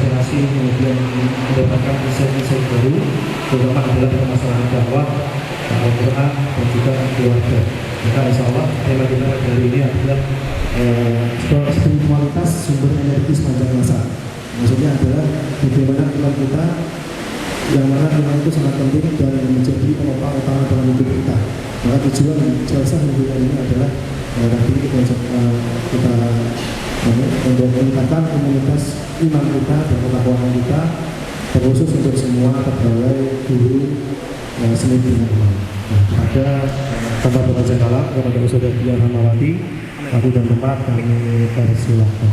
inspirasi, kemudian mendapatkan insight-insight baru, terutama adalah permasalahan dakwah, Al-Quran, dan juga keluarga. Maka insya Allah tema kita hari ini adalah spiritualitas sumber energi sepanjang masa. Maksudnya adalah bagaimana iman kita, yang mana iman itu sangat penting dan menjadi penopang utama dalam hidup kita. Maka tujuan jasa hubungan ini adalah nanti kita untuk meningkatkan komunitas iman kita dan pengetahuan kita, terkhusus untuk semua pegawai, guru, seni iman. Ada tempat belajar kalam kepada Ustazah Diah Rahmawati, waktu dan tempat kami persilahkan.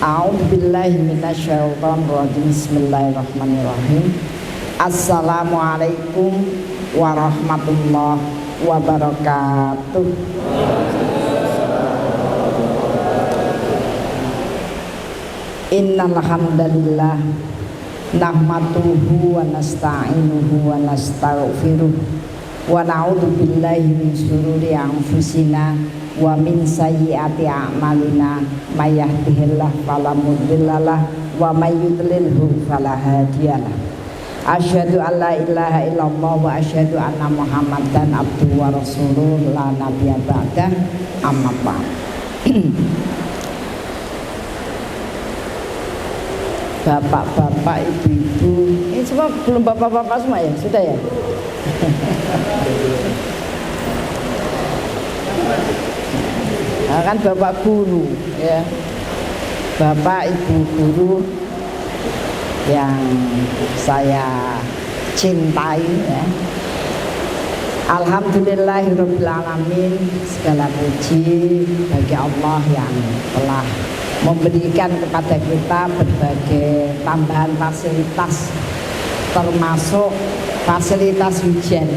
A'udzubillahi minasyaitonirrajim. Bismillahirrahmanirrahim. Assalamualaikum warahmatullahi wabarakatuh. Innal hamdalillah nahmaduhu wa nasta'inuhu wa nastaghfiruh wa na'udzu billahi min syururi anfusina wa min sayyiati a'malina may yahdihillahu fala mudhillalah wa may yudlilhu fala hadiyalah. Asyhadu an la ilaha illallah wa asyhadu anna Muhammadan abduhu wa rasuluh la nabiyya ba'dah, amma ba'd. Bapak-bapak, ibu-ibu, ini semua belum bapak-bapak semua ya? Sudah ya? Nah, kan bapak guru ya, bapak ibu guru yang saya cintai ya. Alhamdulillahirabbil alamin, segala puji bagi Allah yang telah memberikan kepada kita berbagai tambahan fasilitas, termasuk fasilitas hujan,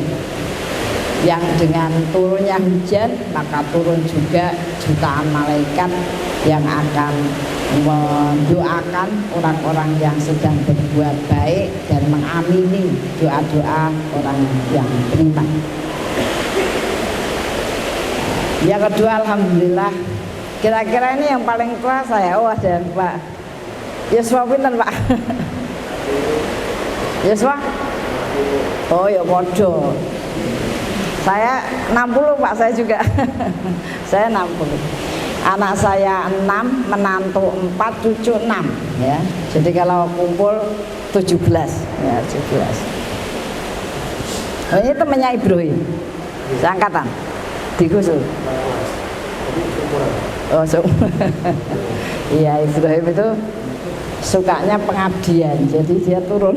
yang dengan turunnya hujan maka turun juga jutaan malaikat yang akan mendoakan orang-orang yang sedang berbuat baik dan mengamini doa-doa orang yang beriman. Yang kedua, alhamdulillah, kira-kira ini yang paling tua saya. Oh, ada Pak Yuswa, pinten Pak? Yuswa? Oh ya podo. Saya 60 Pak, saya juga. Saya 60. Anak saya 6, menantu 4, cucu 6 ya. Jadi kalau kumpul 17 ya, 17. Oh, ini temannya Ibrahim, seangkatan di Gusul. Oh, iya, Ibrahim itu sukanya pengabdian, jadi dia turun.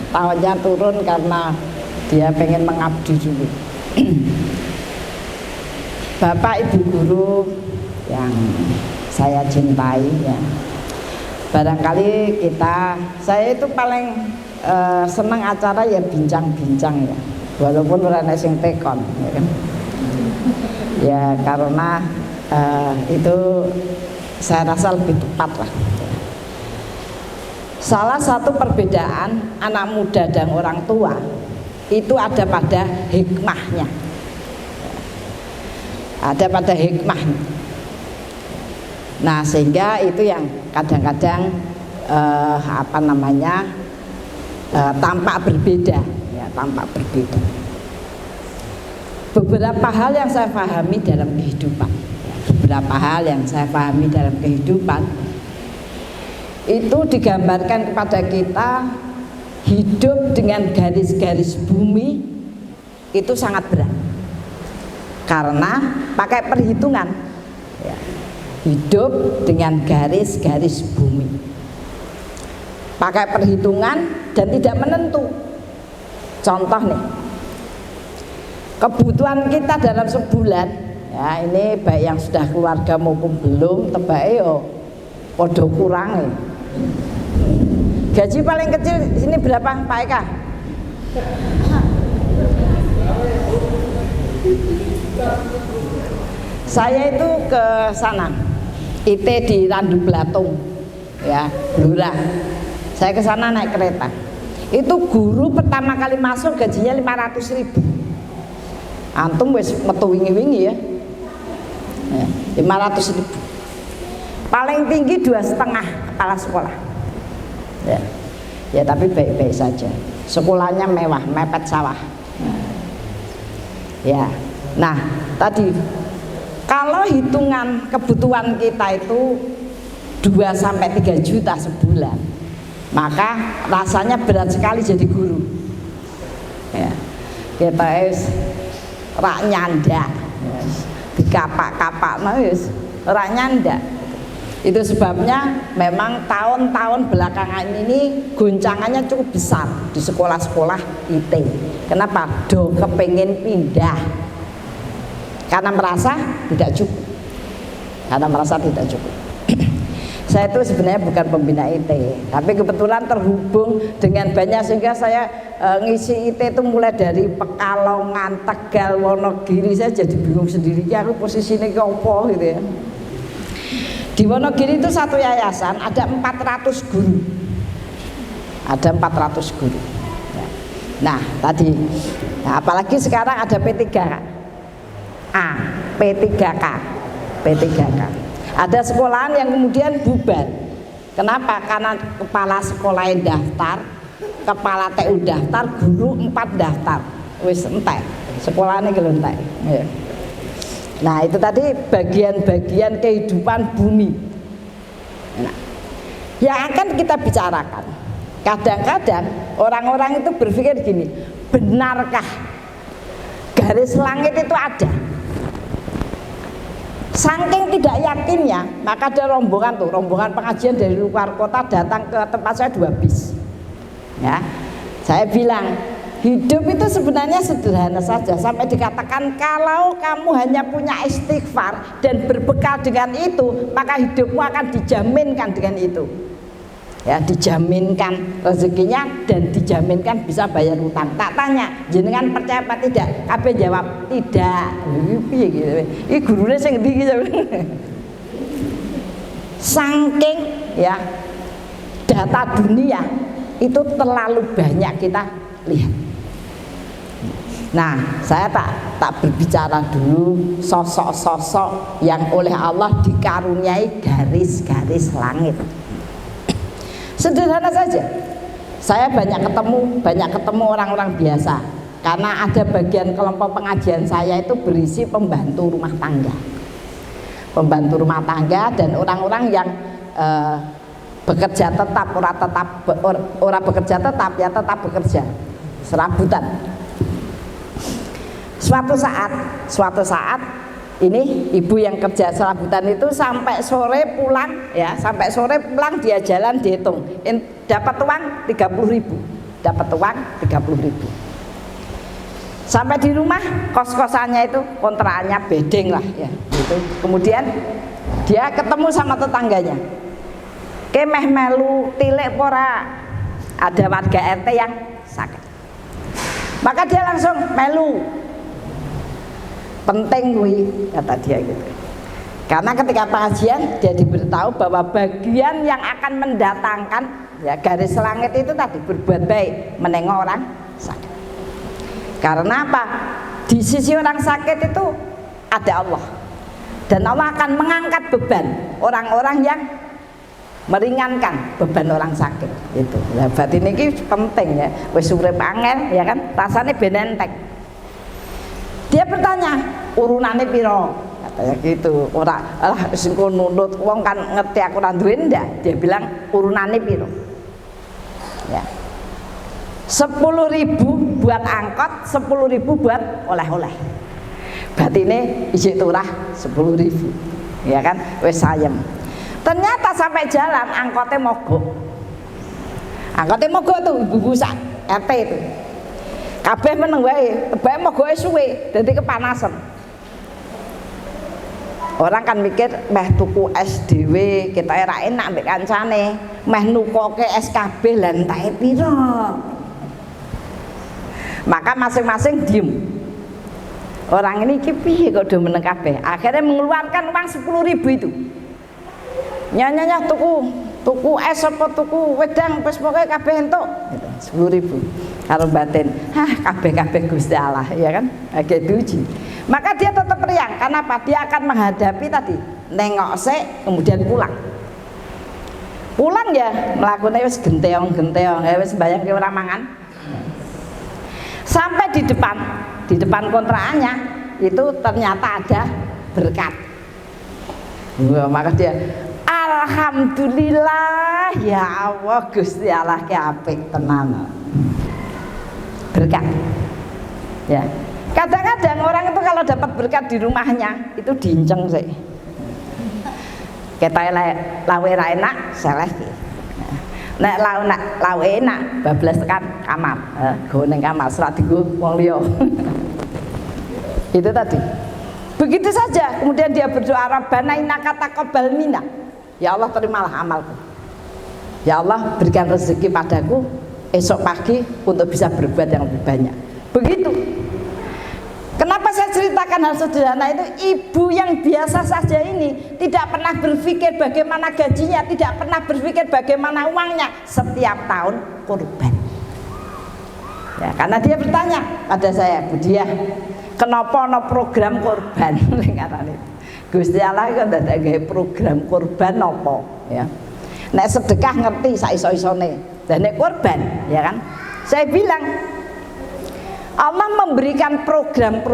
Tahunnya turun karena dia pengen mengabdi dulu. Bapak ibu guru yang saya cintai ya, barangkali saya itu paling senang acara ya bincang-bincang ya, walaupun ora ana sing tekon ya kan? Ya karena itu saya rasa lebih tepat lah. Salah satu perbedaan anak muda dan orang tua itu ada pada hikmahnya, ada pada hikmahnya. Nah, sehingga itu yang kadang-kadang tampak berbeda ya, tampak berbeda. Beberapa hal yang saya pahami dalam kehidupan, itu digambarkan kepada kita. Hidup dengan garis-garis bumi itu sangat berat karena pakai perhitungan ya. Hidup dengan garis-garis bumi pakai perhitungan dan tidak menentu. Contoh nih, kebutuhan kita dalam sebulan ya, ini baik yang sudah keluarga maupun belum, tebake yo podo kurang ya. Gaji paling kecil di sini berapa Pak Eka? Saya itu ke sana, IT di Randu Blatung ya, Blora. Saya ke sana naik kereta. Itu guru pertama kali masuk gajinya 500.000. Antum wis metu wingi-wingi ya. 500.000. Paling tinggi 2,5 kepala sekolah. Ya tapi baik-baik saja. Sekolahnya mewah, mepet sawah. Ya. Nah, tadi kalau hitungan kebutuhan kita itu 2-3 juta sebulan, maka rasanya berat sekali jadi guru. Ya. Kita rak nyandak, dikapak-kapak, rak nyandak. Itu sebabnya memang tahun-tahun belakangan ini goncangannya cukup besar di sekolah-sekolah IT. Kenapa? Do kepengen pindah karena merasa tidak cukup. Saya itu sebenarnya bukan pembina IT, tapi kebetulan terhubung dengan banyak sehingga saya ngisi IT itu mulai dari Pekalongan, Tegal, Wonogiri. Saya jadi bingung sendiri, ya aku posisinya ke opo gitu ya. Di Wonogiri itu satu yayasan ada 400 guru. Ada 400 guru. Nah, tadi apalagi sekarang ada P3K. P3K. Ada sekolahan yang kemudian bubar. Kenapa? Karena kepala sekolah yang daftar, kepala TU daftar, guru 4 daftar. Wis entek. Sekolahnya gelontek. Ya. Nah, itu tadi bagian-bagian kehidupan bumi. Nah, yang akan kita bicarakan. Kadang-kadang orang-orang itu berpikir gini, benarkah garis langit itu ada? Saking tidak yakinnya, maka ada rombongan pengajian dari luar kota datang ke tempat saya 2 bis. Ya, saya bilang hidup itu sebenarnya sederhana saja, sampai dikatakan kalau kamu hanya punya istighfar dan berbekal dengan itu, maka hidupmu akan dijaminkan dengan itu. Ya, dijaminkan rezekinya dan dijaminkan bisa bayar utang. Tak tanya, jenengan percaya apa tidak? Kabeh jawab tidak. Piye gitu. Iki gurune sing ndi iki. Saking ya data dunia itu terlalu banyak kita lihat. Nah, saya tak berbicara dulu sosok-sosok yang oleh Allah dikaruniai garis-garis langit. Sederhana saja. Saya banyak ketemu orang-orang biasa. Karena ada bagian kelompok pengajian saya itu berisi pembantu rumah tangga. Pembantu rumah tangga dan orang-orang yang bekerja tetap, ora bekerja tetap ya tetap bekerja. Serabutan. Suatu saat ini ibu yang kerja serabutan itu sampai sore pulang dia jalan dihitung dapat uang 30.000, sampai di rumah kos-kosannya itu kontrakannya bedeng lah ya gitu. Kemudian dia ketemu sama tetangganya, kemeh melu tilik pora, ada warga RT yang sakit, maka dia langsung melu. Penting wi, kata dia gitu. Karena ketika pengajian dia diberitahu bahwa bagian yang akan mendatangkan ya garis langit itu tadi berbuat baik, menengok orang sakit. Karena apa? Di sisi orang sakit itu ada Allah. Dan Allah akan mengangkat beban orang-orang yang meringankan beban orang sakit itu. Nah, batin ini penting ya. Wis urip angel ya kan, rasane ben entek. Dia bertanya, urunane piro? Katanya gitu. Ora alah sing nunut wong kan ngerti aku ora duwe ndak. Dia bilang urunane piro? Ya. 10.000 buat angkot, 10.000 buat oleh-oleh. Batine ijik turah 10.000. Ya kan? Wis sayem. Ternyata sampai jalan angkotnya mogok. Angkotnya mogok tuh ibu-ibu sak RT itu. Kabeh meneng wae, tebake mogoke suwe, dadi kepanasan. Orang kan mikir meh tuku es dhewe, kita ora enak mbek kancane, meh nukoke es kabeh lan entahe piro. Maka masing-masing diem. Orang ini piye kok do meneng kabeh. Akhirnya mengeluarkan uang 10.000 itu. Nyanya tuku tuku es apa tuku wedang wis pokoke kabeh entuk gitu. 10.000 karo batin kabeh Gusti Allah ya kan agak diuji, maka dia tetap riang karena apa? Dia akan menghadapi tadi nengok sik kemudian pulang ya melakukannya wis genteong ya wis bayang ke orang mangan sampai di depan kontrakannya itu ternyata ada berkat. Wah, maka dia alhamdulillah ya Allah Gusti Allah ki apik tenan berkat ya. Kadang-kadang orang itu kalau dapat berkat di rumahnya itu diinceng sih kita lawe ra enak seleh ki. Nek lawe enak bablas tekan kamar, go ning kamar serat dienggo wong liya. Itu tadi. Begitu saja kemudian dia berdoa Rabbana innaka taqabbal minna. Ya Allah terimalah amalku. Ya Allah berikan rezeki padaku esok pagi untuk bisa berbuat yang lebih banyak. Begitu. Kenapa saya ceritakan hal sederhana itu? Ibu yang biasa saja ini tidak pernah berpikir bagaimana gajinya, tidak pernah berpikir bagaimana uangnya, setiap tahun kurban. Ya, karena dia bertanya pada saya, Bu Diah, kenapa no program kurban? Gusti Allah kan ada program kurban nopo, ya. Nek sedekah ngerti saiso-isone, dan nek kurban, ya kan? Saya bilang Allah memberikan program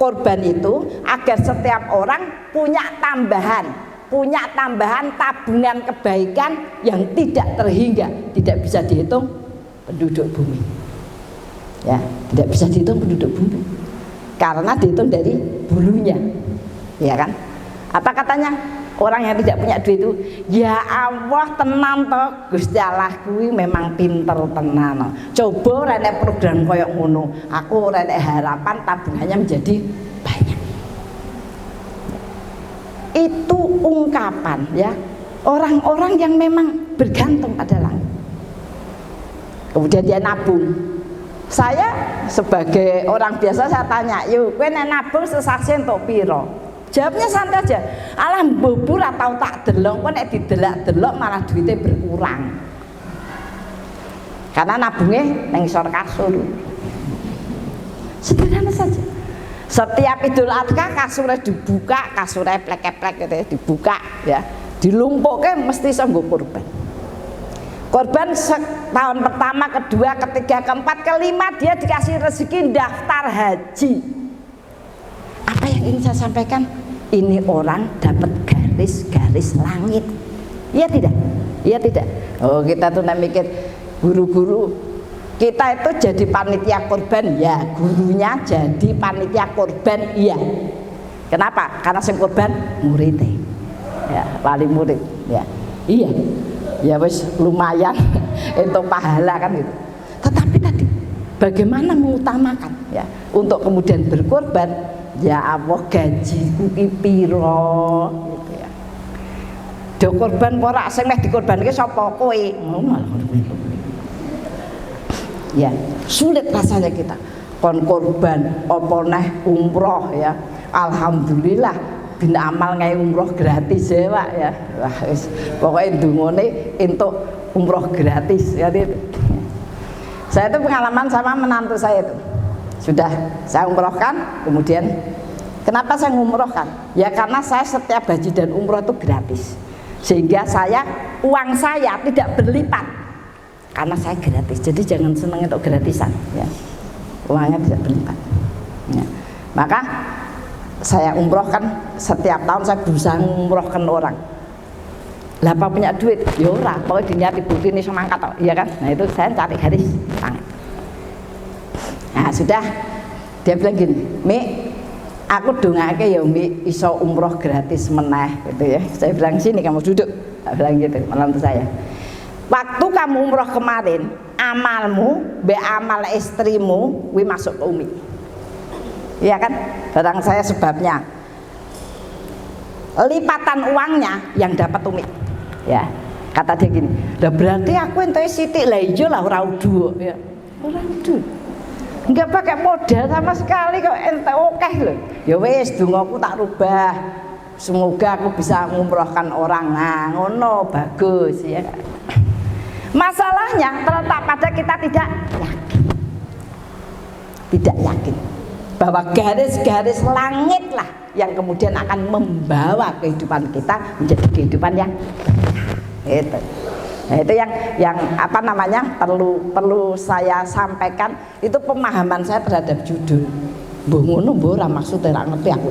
kurban itu agar setiap orang punya tambahan tabungan kebaikan yang tidak terhingga, tidak bisa dihitung penduduk bumi. Ya, tidak bisa dihitung penduduk bumi. Karena dihitung dari bulunya. Ya kan? Apa katanya? Orang yang tidak punya duit itu, ya Allah tenan toh Gusti Allah kuwi memang pinter tenan. Coba rene program koyok ngono, aku rene harapan tabungannya menjadi banyak. Itu ungkapan ya orang-orang yang memang bergantung pada langit. Kemudian dia nabung. Saya sebagai orang biasa saya tanya, yuk kowe nek nabung sesasi entuk piro? Jawabnya santai aja, alah mbubur atau tak delok, kok nek didelak-delok malah duitnya berkurang. Karena nabungnya nang isor kasur. Sederhana saja. Setiap Idul Adha kasurnya dibuka, kasurnya plek-plek gitu ya, dibuka ya, dilumpuknya mesti sanggo kurban. Korban tahun pertama, kedua, ketiga, keempat, kelima dia dikasih rezeki daftar haji. Apa yang ingin saya sampaikan? Ini orang dapat garis-garis langit. Iya tidak? Iya tidak? Oh kita tuh mikir guru-guru kita itu jadi panitia korban ya, gurunya jadi panitia korban iya. Kenapa? Karena sing korban muridnya ya, wali murid ya. Iya ya wes lumayan itu pahala kan gitu. Tetapi tadi bagaimana mengutamakan ya untuk kemudian berkorban. Ya Allah gajiku ki piro gitu ya. Do korban ora sing meh dikorbanke sapa kowe? Ya, sulit rasanya kita. Kon korban apa neh umroh ya. Alhamdulillah bin amal ngai umroh gratis ya, Pak ya. Wah wis pokoke ndungone entuk umroh gratis ya. Saya itu pengalaman sama menantu saya itu. Sudah saya umrohkan, kemudian kenapa saya umrohkan? Ya karena saya setiap haji dan umroh itu gratis, sehingga uang saya tidak berlipat karena saya gratis. Jadi jangan senang untuk gratisan, ya. Uangnya tidak berlipat. Ya. Maka saya umrohkan setiap tahun saya berusaha umrohkan orang. Lah apa punya duit? Ya ora, pokoknya dinyati bukti ini semangkat, ya kan? Nah itu saya cari garis tangan. Nah sudah dia bilang gini, Mi, aku dongake ya Mi iso umroh gratis meneh gitu ya. Saya bilang sini kamu duduk, saya bilang gitu malam itu saya. Waktu kamu umroh kemarin, amalmu, be amal istrimu, wi masuk ke Umi. Iya kan? Barang saya sebabnya lipatan uangnya yang dapat Umi. Ya, kata dia gini, lah berarti aku entuk sithik lah ijo lah ora udu ya. Ora udu. Enggak pakai modal sama sekali kok ente okeh loh. Ya wis dongaku tak rubah. semoga aku bisa ngumrohkan orang. Nah, ngono bagus ya. Masalahnya terletak pada kita tidak yakin bahwa garis-garis langit lah yang kemudian akan membawa kehidupan kita menjadi kehidupan yang itu. Nah, itu yang apa namanya perlu saya sampaikan, itu pemahaman saya terhadap judul. Mbah ngono mbah ora maksude ra ngerti aku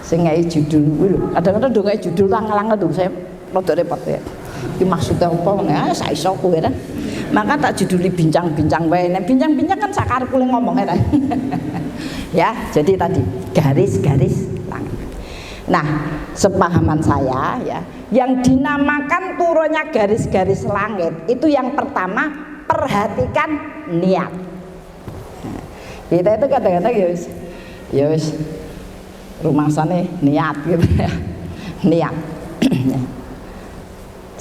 sing ngai judul kuwi lho. Kadang-kadang do ngai judul lang-lang lho saya rada repot ya. Iki maksudnya apa ngene? Sak iso kowe kan. Maka tak juduli bincang-bincang wae. Nek bincang-bincang kan sakarepku ngomong kan. Ya, jadi tadi garis-garis langit. Nah, sepahaman saya ya, yang dinamakan turunnya garis-garis langit itu yang pertama perhatikan niat. Nah, kita itu kadang-kadang ya wis rumangsane niat gitu ya. Niat.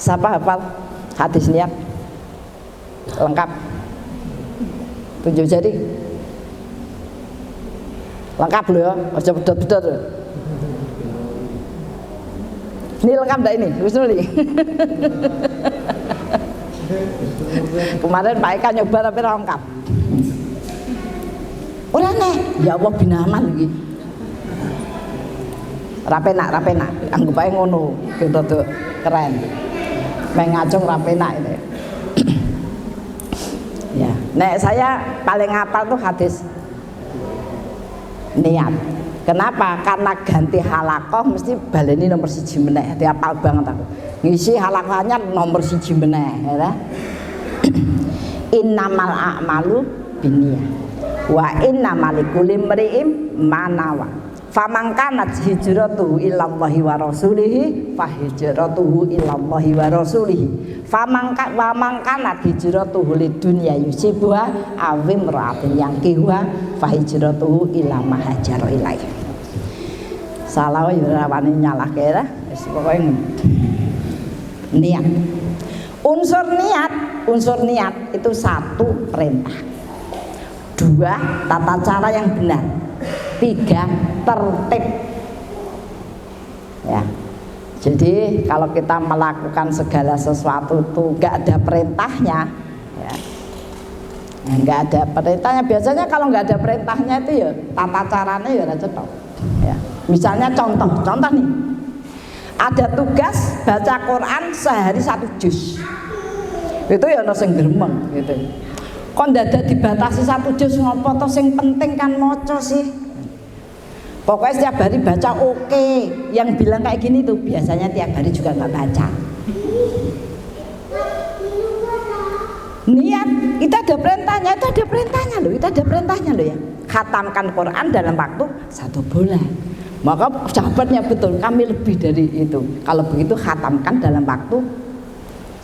Siapa hafal hadis niat? Lengkap. 7 jari. Lengkap loh ya, aja bedot-bedot loh. Ini lengkap enggak ini? Wis nuli. Kemarin Pak Eka nyoba tapi lengkap. Ora nek, ya Allah binaman iki. Rapenak, anggap ae ngono, gitu tuh keren. Mengacung rapenak ini. Ya, nek saya paling hafal tuh hadis niat. Kenapa? Karena ganti halakoh mesti baleni nomor 1 meneh. Hafal banget aku. Ngisi halakohnya nomor 1 meneh, ya. Innamal a'malu binniyah. Wa innamal likulli imri'in ma nawa. Faman kanat hijratuhu ilallahi wa rasulihi fa hijratuhu ilallahi wa rasulihi. Faman kanat hijratuhu lidunya yusibuha awim ra'atin yang kiwa fa hijratuhu ila ma hajara ilaihi. Salah ya ora wani nyalahke ya. Wis pokoke niat. Unsur niat itu 1 perintah. 2 tata cara yang benar. 3 tertib. Ya. Jadi kalau kita melakukan segala sesuatu itu nggak ada perintahnya, ya. Nggak ada perintahnya. Biasanya kalau nggak ada perintahnya itu ya tata caranya ya ada cetok. Ya. Misalnya contoh nih, ada tugas baca Quran sehari 1 juz. Itu ya ono sing gremeng gitu. Kok ndadak dibatasi 1 juz ngopo to, sing penting kan maca sih. Pokoknya setiap hari baca oke. Yang bilang kayak gini tuh biasanya tiap hari juga nggak baca. Niat, itu ada perintahnya loh ya. Khatamkan Quran dalam waktu 1 bulan. Maka sahabatnya betul, kami lebih dari itu. Kalau begitu khatamkan dalam waktu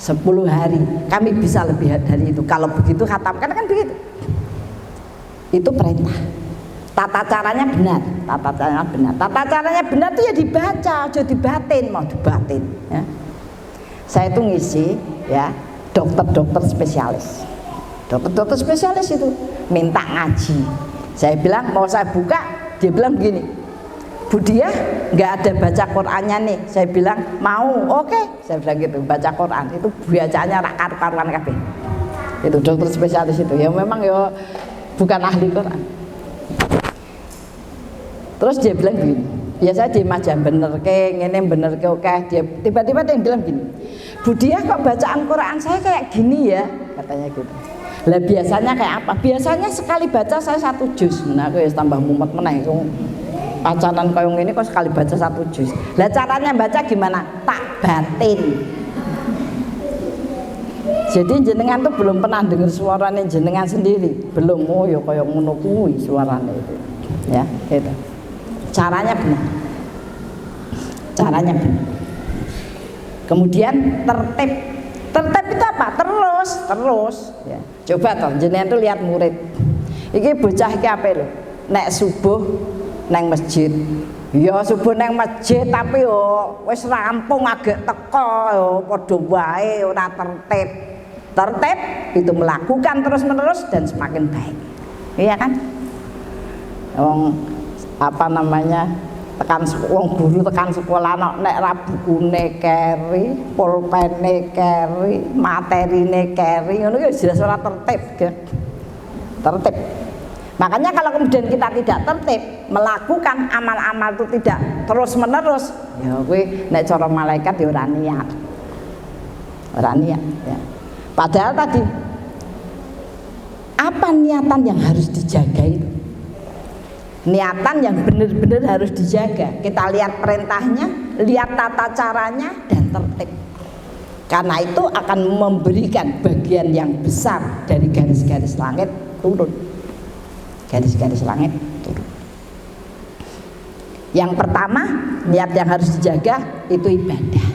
10 hari. Kami bisa lebih dari itu. Kalau begitu khatamkan kan begitu. Itu perintah. Tata caranya benar. Tata caranya benar itu ya dibaca, aja dibatin, mau dibatin. Ya. Saya itu ngisi ya dokter spesialis. Dokter spesialis itu minta ngaji. Saya bilang mau saya buka, dia bilang begini, Bu Diah nggak ada baca Qurannya nih. Saya bilang mau, oke. Saya bilang gitu, baca Quran itu bacaannya rak karuan kabeh. Itu dokter spesialis itu ya memang ya bukan ahli Quran. Terus dia bilang gini, biasa dia aja bener ke oke. Dia tiba-tiba dia bilang gini, Bu Diah kok bacaan Quran saya kayak gini ya, katanya gitu. Lah biasanya kayak apa? Biasanya sekali baca saya 1 juz. Nah aku ya tambah mumet meneh. Pacaran koyo ngene kok sekali baca 1 juz. Lah caranya baca gimana? Tak batin. Jadi jenengan tuh belum pernah dengar suaranya jenengan sendiri. Belum, oh ya koyo ngono kuwi suaranya itu. Ya, gitu. Caranya benar. Kemudian tertib itu apa? Terus ya. Coba toh jenengan tuh lihat murid. Iki bocah iki ape lho? Nek subuh nang masjid. Ya subuh nang masjid tapi yo wis rampung agek teko yo padha wae ora tertib. Tertib itu melakukan terus-menerus dan semakin baik. Iya kan? Wong apa namanya? tekan wong guru tekan sekolah nek ra bukune keri, pulpene keri, materine keri, ngono ya jelas ora tertib, tertib. Makanya kalau kemudian kita tidak tertib melakukan amal-amal itu tidak terus menerus, ya kowe nek cara malaikat ya ora niat, ya. Padahal tadi apa niatan yang harus dijaga itu? Niatan yang benar-benar harus dijaga. Kita lihat perintahnya, lihat tata caranya dan tertib. Karena itu akan memberikan bagian yang besar dari garis-garis langit turun. Garis-garis langit turun. Yang pertama, niat yang harus dijaga itu ibadah.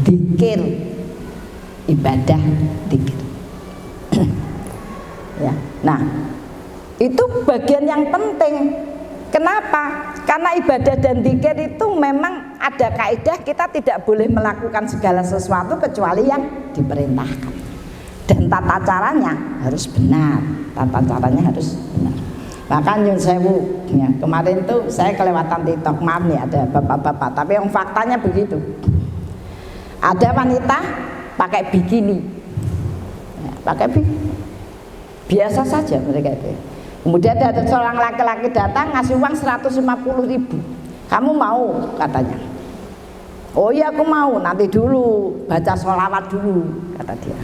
Dzikir. Ibadah, dzikir. Ya. Nah, itu bagian yang penting. Kenapa? Karena ibadah dan dzikir itu memang ada kaidah kita tidak boleh melakukan segala sesuatu kecuali yang diperintahkan. Dan tata caranya harus benar. Tata caranya harus benar. Bahkan nyun sewu, ya, kemarin tuh saya kelewatan TikTok, maaf nih ada bapak-bapak, tapi yang faktanya begitu. Ada wanita pakai bikini, ya, pakai bikini. Biasa saja mereka itu. Kemudian ada seorang laki-laki datang ngasih uang 150.000. Kamu mau? Katanya. Oh iya aku mau, nanti dulu baca sholawat dulu, kata dia.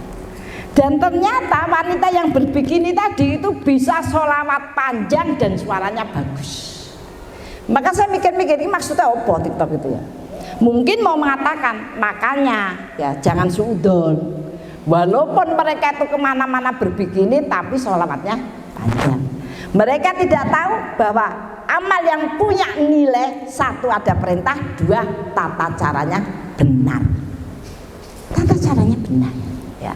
Dan ternyata wanita yang berbikini tadi itu bisa sholawat panjang dan suaranya bagus. Maka saya mikir-mikir ini maksudnya apa TikTok itu ya? Mungkin mau mengatakan makanya ya jangan suudon. Walaupun mereka itu kemana-mana berbikini tapi sholawatnya panjang. Mereka tidak tahu bahwa amal yang punya nilai, satu ada perintah, dua tata caranya benar. Tata caranya benar, ya.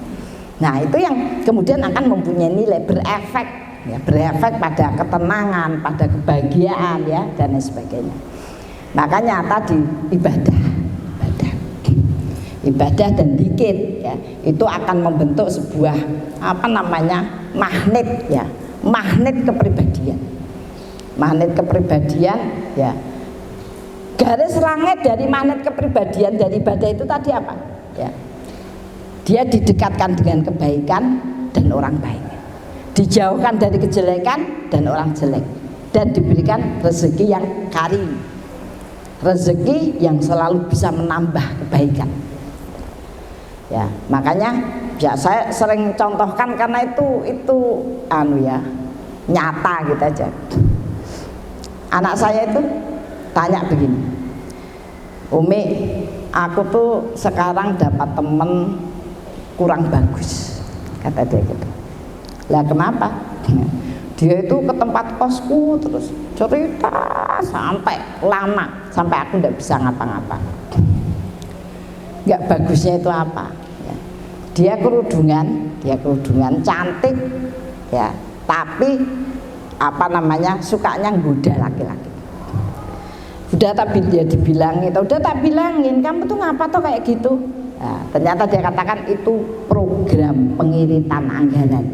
Nah itu yang kemudian akan mempunyai nilai, berefek, ya, berefek pada ketenangan, pada kebahagiaan, ya, dan lain sebagainya. Makanya tadi ibadah dan dzikir, ya, itu akan membentuk sebuah magnet, ya, magnet kepribadian, ya. Garis langit dari magnet kepribadian dari ibadah itu tadi apa? Ya, dia didekatkan dengan kebaikan dan orang baik, dijauhkan dari kejelekan dan orang jelek, dan diberikan rezeki yang karim, rezeki yang selalu bisa menambah kebaikan. Ya, makanya ya saya sering contohkan karena itu ya nyata gitu aja. Anak saya itu tanya begini, Umi, aku tuh sekarang dapat temen kurang bagus, kata dia gitu. Lah kenapa? Dia itu ke tempat kosku terus cerita sampai lama, sampai aku tidak bisa ngapa-ngapa. Nggak bagusnya itu apa? Ya. Dia kerudungan cantik, ya, tapi sukanya goda laki-laki. Udah tak bilangin, kamu tuh ngapa tuh kayak gitu? Nah, ternyata dia katakan itu program pengiritan anggaran.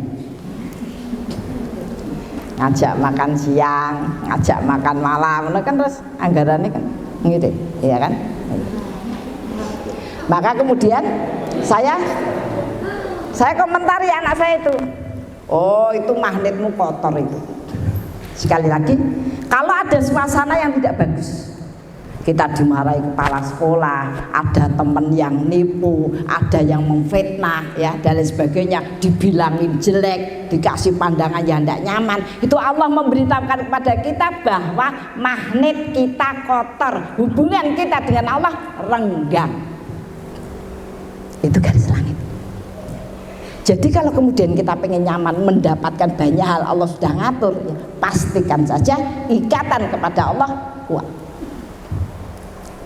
Ngajak makan siang, ngajak makan malam, kan terus anggarannya kan ngirit, ya kan? Maka kemudian saya komentari anak saya itu, oh itu magnetmu kotor itu. Sekali lagi, kalau ada suasana yang tidak bagus, kita dimarahi kepala sekolah, ada teman yang nipu, ada yang memfitnah, ya, dan lain sebagainya, dibilangin jelek, dikasih pandangan yang tidak nyaman, itu Allah memberitahukan kepada kita bahwa magnet kita kotor, hubungan kita dengan Allah renggang. Itu garis langit. Jadi kalau kemudian kita pengen nyaman, mendapatkan banyak hal, Allah sudah ngatur, ya, pastikan saja ikatan kepada Allah kuat.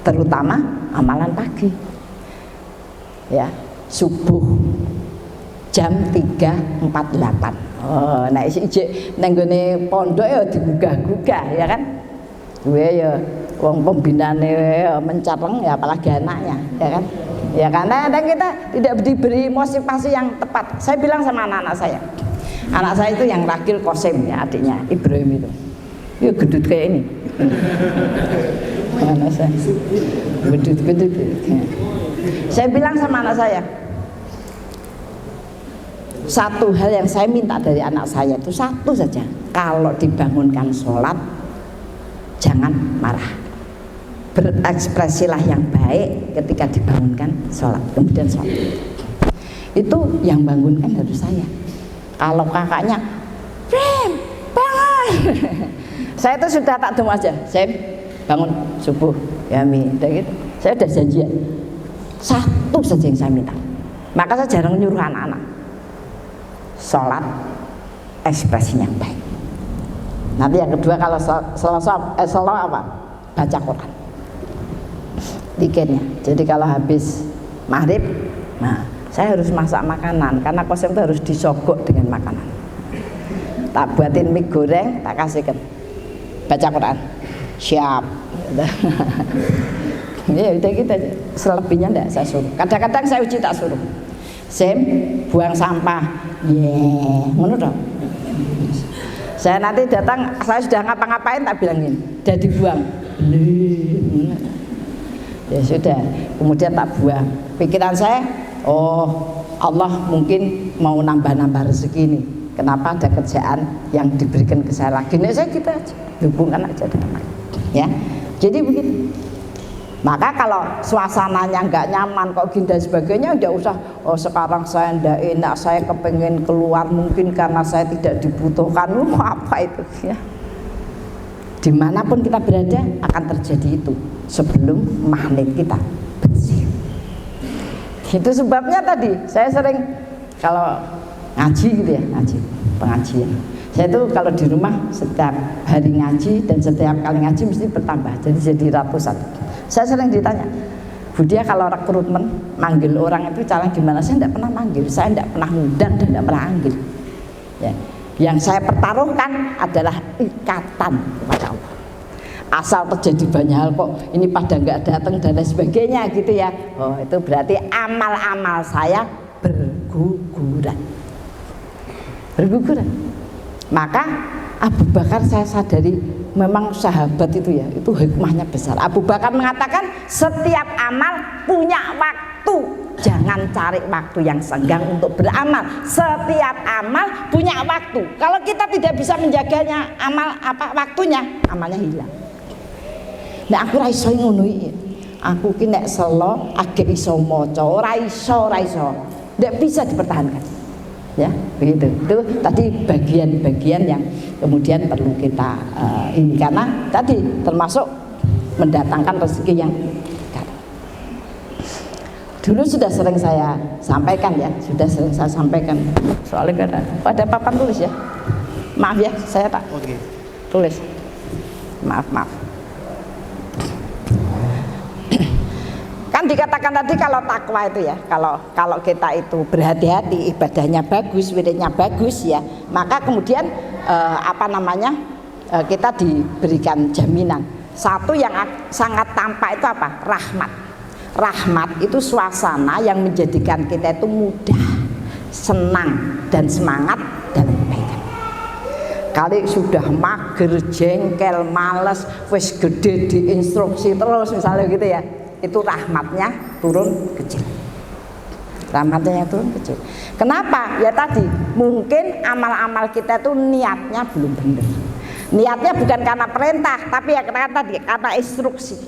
Terutama amalan pagi, ya, subuh jam 3.48. Oh, nah ijik nenggone pondok ya digugah-gugah, ya kan? Gue ya wong pembinane mencareng, ya apalagi anaknya, ya kan? Ya karena kita tidak diberi motivasi yang tepat. Saya bilang sama anak-anak saya itu yang Rakil Kosim, ya, adiknya Ibrahim itu, ya gendut kayak ini, Mana saya? Bedut. Saya bilang sama anak saya, satu hal yang saya minta dari anak saya itu satu saja, kalau dibangunkan sholat jangan marah, berekspresilah yang baik ketika dibangunkan sholat, kemudian sholat. Itu yang bangunkan harus saya. Kalau kakaknya Rem, bangun saya itu sudah tak temu aja, saya bangun subuh ya Mi, gitu. Saya udah janjian satu saja yang saya minta, maka saya jarang nyuruh anak-anak. Sholat ekspresinya yang baik. Nanti yang kedua kalau sholat apa? Baca Quran weekendnya. Jadi kalau habis maghrib, nah saya harus masak makanan karena kosong itu harus disogok dengan makanan. Tak buatin mie goreng, tak kasihkan. Baca Quran, siap. Ya udah gitu aja. Selebihnya enggak saya suruh. Kadang-kadang saya uji tak suruh. Sem, buang sampah. Ngono dong. Saya nanti datang, saya sudah ngapa-ngapain tak bilangin, udah dibuang. Ya sudah, kemudian tak buang. Pikiran saya, oh Allah mungkin mau nambah-nambah rezeki ini. Kenapa ada kerjaan yang diberikan ke saya lagi? Nah, saya gitu aja, hubungkan aja dengan ya. Jadi begitu. Maka kalau suasananya nggak nyaman kok gini dan sebagainya, udah usah. Oh sekarang saya ndak enak, saya kepengen keluar mungkin karena saya tidak dibutuhkan. Apa itu ya? Dimanapun kita berada akan terjadi itu sebelum magnet kita bersih. Itu sebabnya tadi saya sering kalau ngaji gitu ya, ngaji pengajian. Saya tuh kalau di rumah setiap hari ngaji dan setiap kali ngaji mesti bertambah, jadi ratusan. Saya sering ditanya, Bu Dia kalau rekrutmen manggil orang itu cara gimana? Saya tidak pernah manggil, saya tidak pernah ngundang dan tidak pernah manggil. Ya. Yang saya pertaruhkan adalah ikatan kepada Allah. Asal terjadi banyak hal kok ini pada nggak datang dan lain sebagainya gitu ya. Oh itu berarti amal-amal saya berguguran. Maka Abu Bakar saya sadari memang sahabat itu ya, itu hikmahnya besar. Abu Bakar mengatakan setiap amal punya waktu, jangan cari waktu yang senggang untuk beramal. Setiap amal punya waktu. Kalau kita tidak bisa menjaganya amal waktunya, amalnya hilang. Nah aku ra iso ngono iki. Aku ki nek selo agek iso maca, ora iso. Ndak bisa dipertahankan. Ya, begitu. Itu tadi bagian-bagian yang kemudian perlu kita ini karena tadi termasuk mendatangkan rezeki yang dulu sudah sering saya sampaikan ya, soalnya ada papan tulis ya. Maaf ya, saya tak tulis. Maaf. Kan dikatakan tadi kalau takwa itu ya, kalau kita itu berhati-hati, ibadahnya bagus, wiridnya bagus ya, maka kemudian kita diberikan jaminan. Satu yang sangat tampak itu apa? Rahmat. Rahmat itu suasana yang menjadikan kita itu mudah, senang dan semangat dalam kebaikan. Kali sudah mager, jengkel, males, wis gede diinstruksi terus misalnya gitu ya. Itu rahmatnya turun kecil. Kenapa? Ya tadi mungkin amal-amal kita itu niatnya belum benar. Niatnya bukan karena perintah, tapi ya karena instruksi.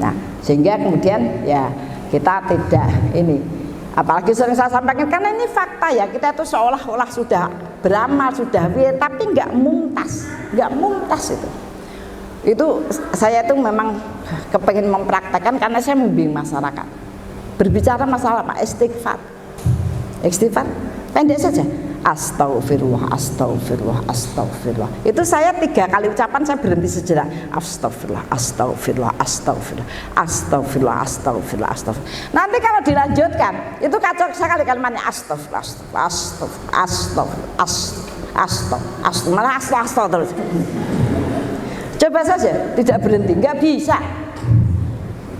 Nah, sehingga kemudian ya kita tidak ini. Apalagi sering saya sampaikan karena ini fakta ya, kita itu seolah-olah sudah beramal, sudah tapi nggak mumtaz itu. Itu saya tuh memang kepengen mempraktekkan karena saya membimbing masyarakat berbicara masalah apa? Istighfar pendek saja, astagfirullah. Itu saya 3 kali ucapan saya berhenti sejenak, astagfirullah. Nanti kalau dilanjutkan itu kacau sekali kalimatnya, astagfirullah terus. Coba saja tidak berhenti, nggak bisa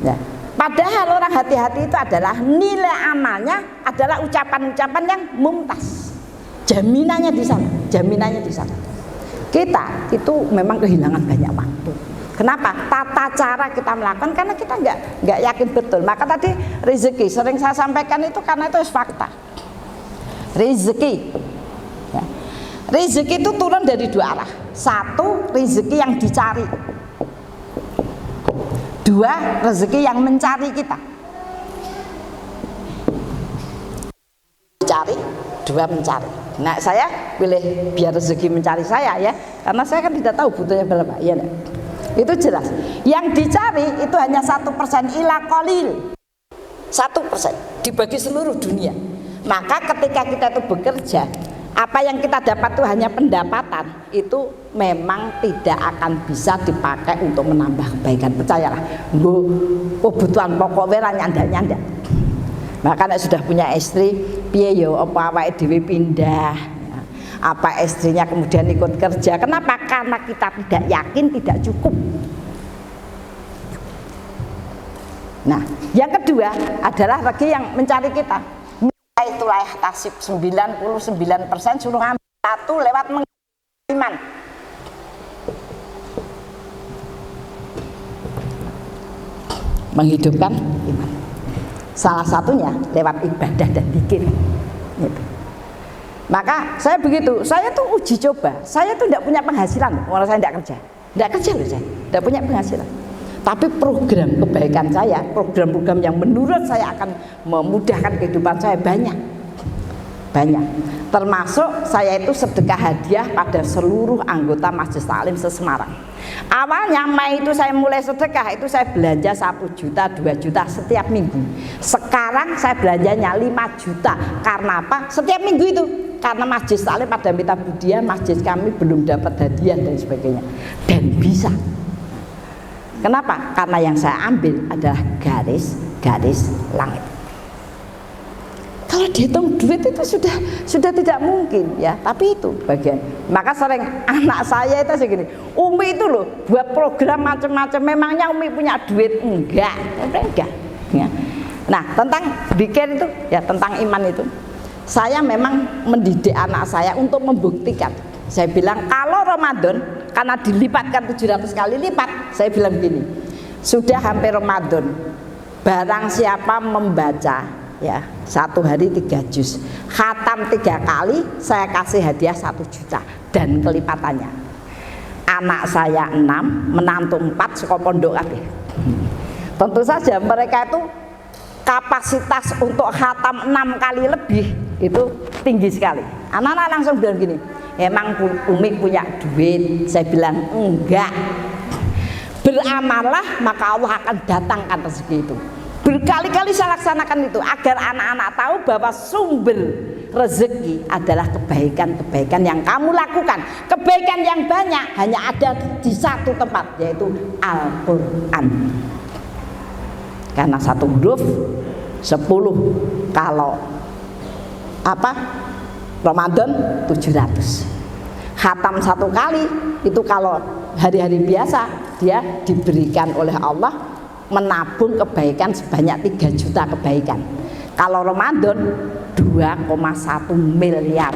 ya. Padahal orang hati-hati itu adalah nilai amalnya adalah ucapan-ucapan yang mumtaz. Jaminannya di sana. Kita itu memang kehilangan banyak waktu. Kenapa? Tata cara kita melakukan karena kita nggak yakin betul. Maka tadi rezeki sering saya sampaikan itu karena itu fakta. Rezeki, ya. Rezeki itu turun dari dua arah. Satu, rezeki yang dicari. Dua, rezeki yang mencari kita. Cari, dua mencari. Nah, saya pilih biar rezeki mencari saya ya, karena saya kan tidak tahu butuhnya berapa. Ya, itu jelas. Yang dicari itu hanya 1% ila qalil. 1% dibagi seluruh dunia. Maka ketika kita itu bekerja, apa yang kita dapat itu hanya pendapatan, itu memang tidak akan bisa dipakai untuk menambah kebaikan. Percayalah, kebutuhan pokok wera nyanda-nyanda. Maka nek sudah punya istri, piye yo apa awake dhewe pindah. Apa istrinya kemudian ikut kerja. Kenapa? Karena kita tidak yakin, tidak cukup. Nah, yang kedua adalah rezeki yang mencari kita. Itulah tasib 99% suruh ambil satu lewat iman. Menghidupkan iman. Salah satunya lewat ibadah dan zikir. Gitu. Maka saya begitu, saya tuh uji coba. Saya tuh tidak punya penghasilan, kalau saya tidak kerja loh saya, tidak punya penghasilan. Tapi program kebaikan saya, program-program yang menurut saya akan memudahkan kehidupan saya banyak. Termasuk saya itu sedekah hadiah pada seluruh anggota Majelis Taklim se-Semarang. Awalnya Mei itu saya mulai sedekah, itu saya belanja 1 juta, 2 juta setiap minggu. Sekarang saya belanjanya 5 juta. Karena apa? Setiap minggu itu. Karena Majelis Taklim pada Mita Budia, masjid kami belum dapat hadiah dan sebagainya. Dan bisa. Kenapa? Karena yang saya ambil adalah garis langit. Kalau dihitung duit itu sudah tidak mungkin ya, tapi itu bagian. Maka sering anak saya itu segini, Umi itu loh buat program macam-macam. Memangnya Umi punya duit? Enggak. Ya. Nah, tentang bikin itu ya, tentang iman itu, saya memang mendidik anak saya untuk membuktikan. Saya bilang kalau Ramadan karena dilipatkan 700 kali lipat, saya bilang gini, sudah hampir Ramadan, barang siapa membaca ya 1 hari 3 juz, khatam 3 kali, saya kasih hadiah 1 juta dan kelipatannya. Anak saya 6, menantu 4, sekolah pondok kabeh. Tentu saja mereka itu kapasitas untuk khatam 6 kali lebih itu tinggi sekali. Anak-anak langsung bilang gini, emang Umi punya duit? Saya bilang enggak. Beramallah maka Allah akan datangkan rezeki itu. Berkali-kali saya laksanakan itu agar anak-anak tahu bahwa sumber rezeki adalah kebaikan-kebaikan yang kamu lakukan. Kebaikan yang banyak hanya ada di satu tempat, yaitu Al-Quran. Karena 1 huruf 10, kalau apa Ramadan 700. Khatam 1 kali itu kalau hari-hari biasa dia diberikan oleh Allah menabung kebaikan sebanyak 3 juta kebaikan. Kalau Ramadan 2,1 miliar.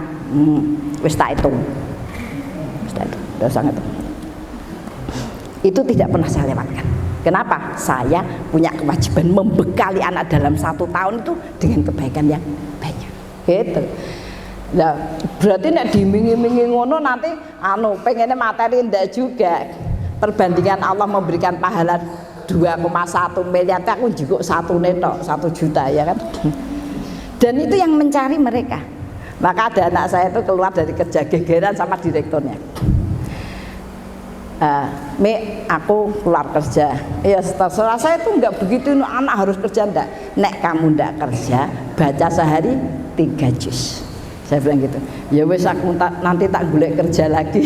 Wis tak hitung. Itu tidak pernah saya lewatkan. Kenapa? Saya punya kewajiban membekali anak dalam 1 tahun itu dengan kebaikan yang banyak. Gitu. Nah, berarti nek dimingi-mingi ngono nanti pengennya materi ndak juga. Perbandingan Allah memberikan pahala 2,1 miliar, aku juga 1 netok 1 juta ya kan. Dan itu yang mencari mereka. Maka ada anak saya itu keluar dari kerja gegeran sama direkturnya. Mi, aku keluar kerja. Ya terserah, saya itu enggak begitu, anak harus kerja enggak. Nek kamu enggak kerja, baca sehari 3 juz. Saya bilang gitu. Ya wes aku nanti tak golek kerja lagi.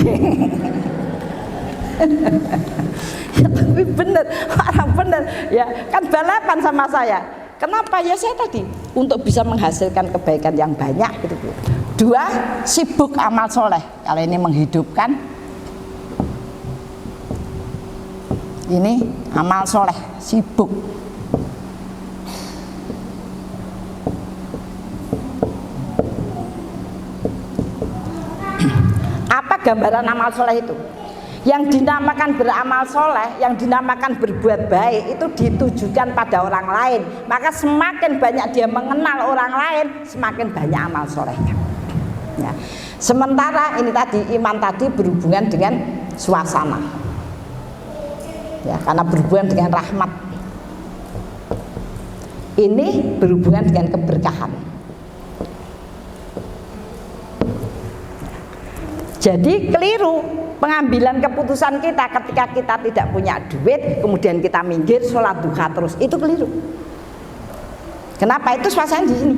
Ya, tapi bener, orang bener ya kan balapan sama saya. Kenapa? Ya saya tadi untuk bisa menghasilkan kebaikan yang banyak gitu. 2, sibuk amal soleh. Kalau ini menghidupkan, ini amal soleh, sibuk. Apa gambaran amal soleh itu. Yang dinamakan beramal soleh, yang dinamakan berbuat baik itu ditujukan pada orang lain. Maka semakin banyak dia mengenal orang lain, semakin banyak amal solehnya. Ya. Sementara ini tadi iman tadi berhubungan dengan suasana, ya, karena berhubungan dengan rahmat. Ini berhubungan dengan keberkahan. Jadi keliru pengambilan keputusan kita ketika kita tidak punya duit, kemudian kita minggir sholat duha terus, itu keliru. Kenapa? Itu suasana di sini.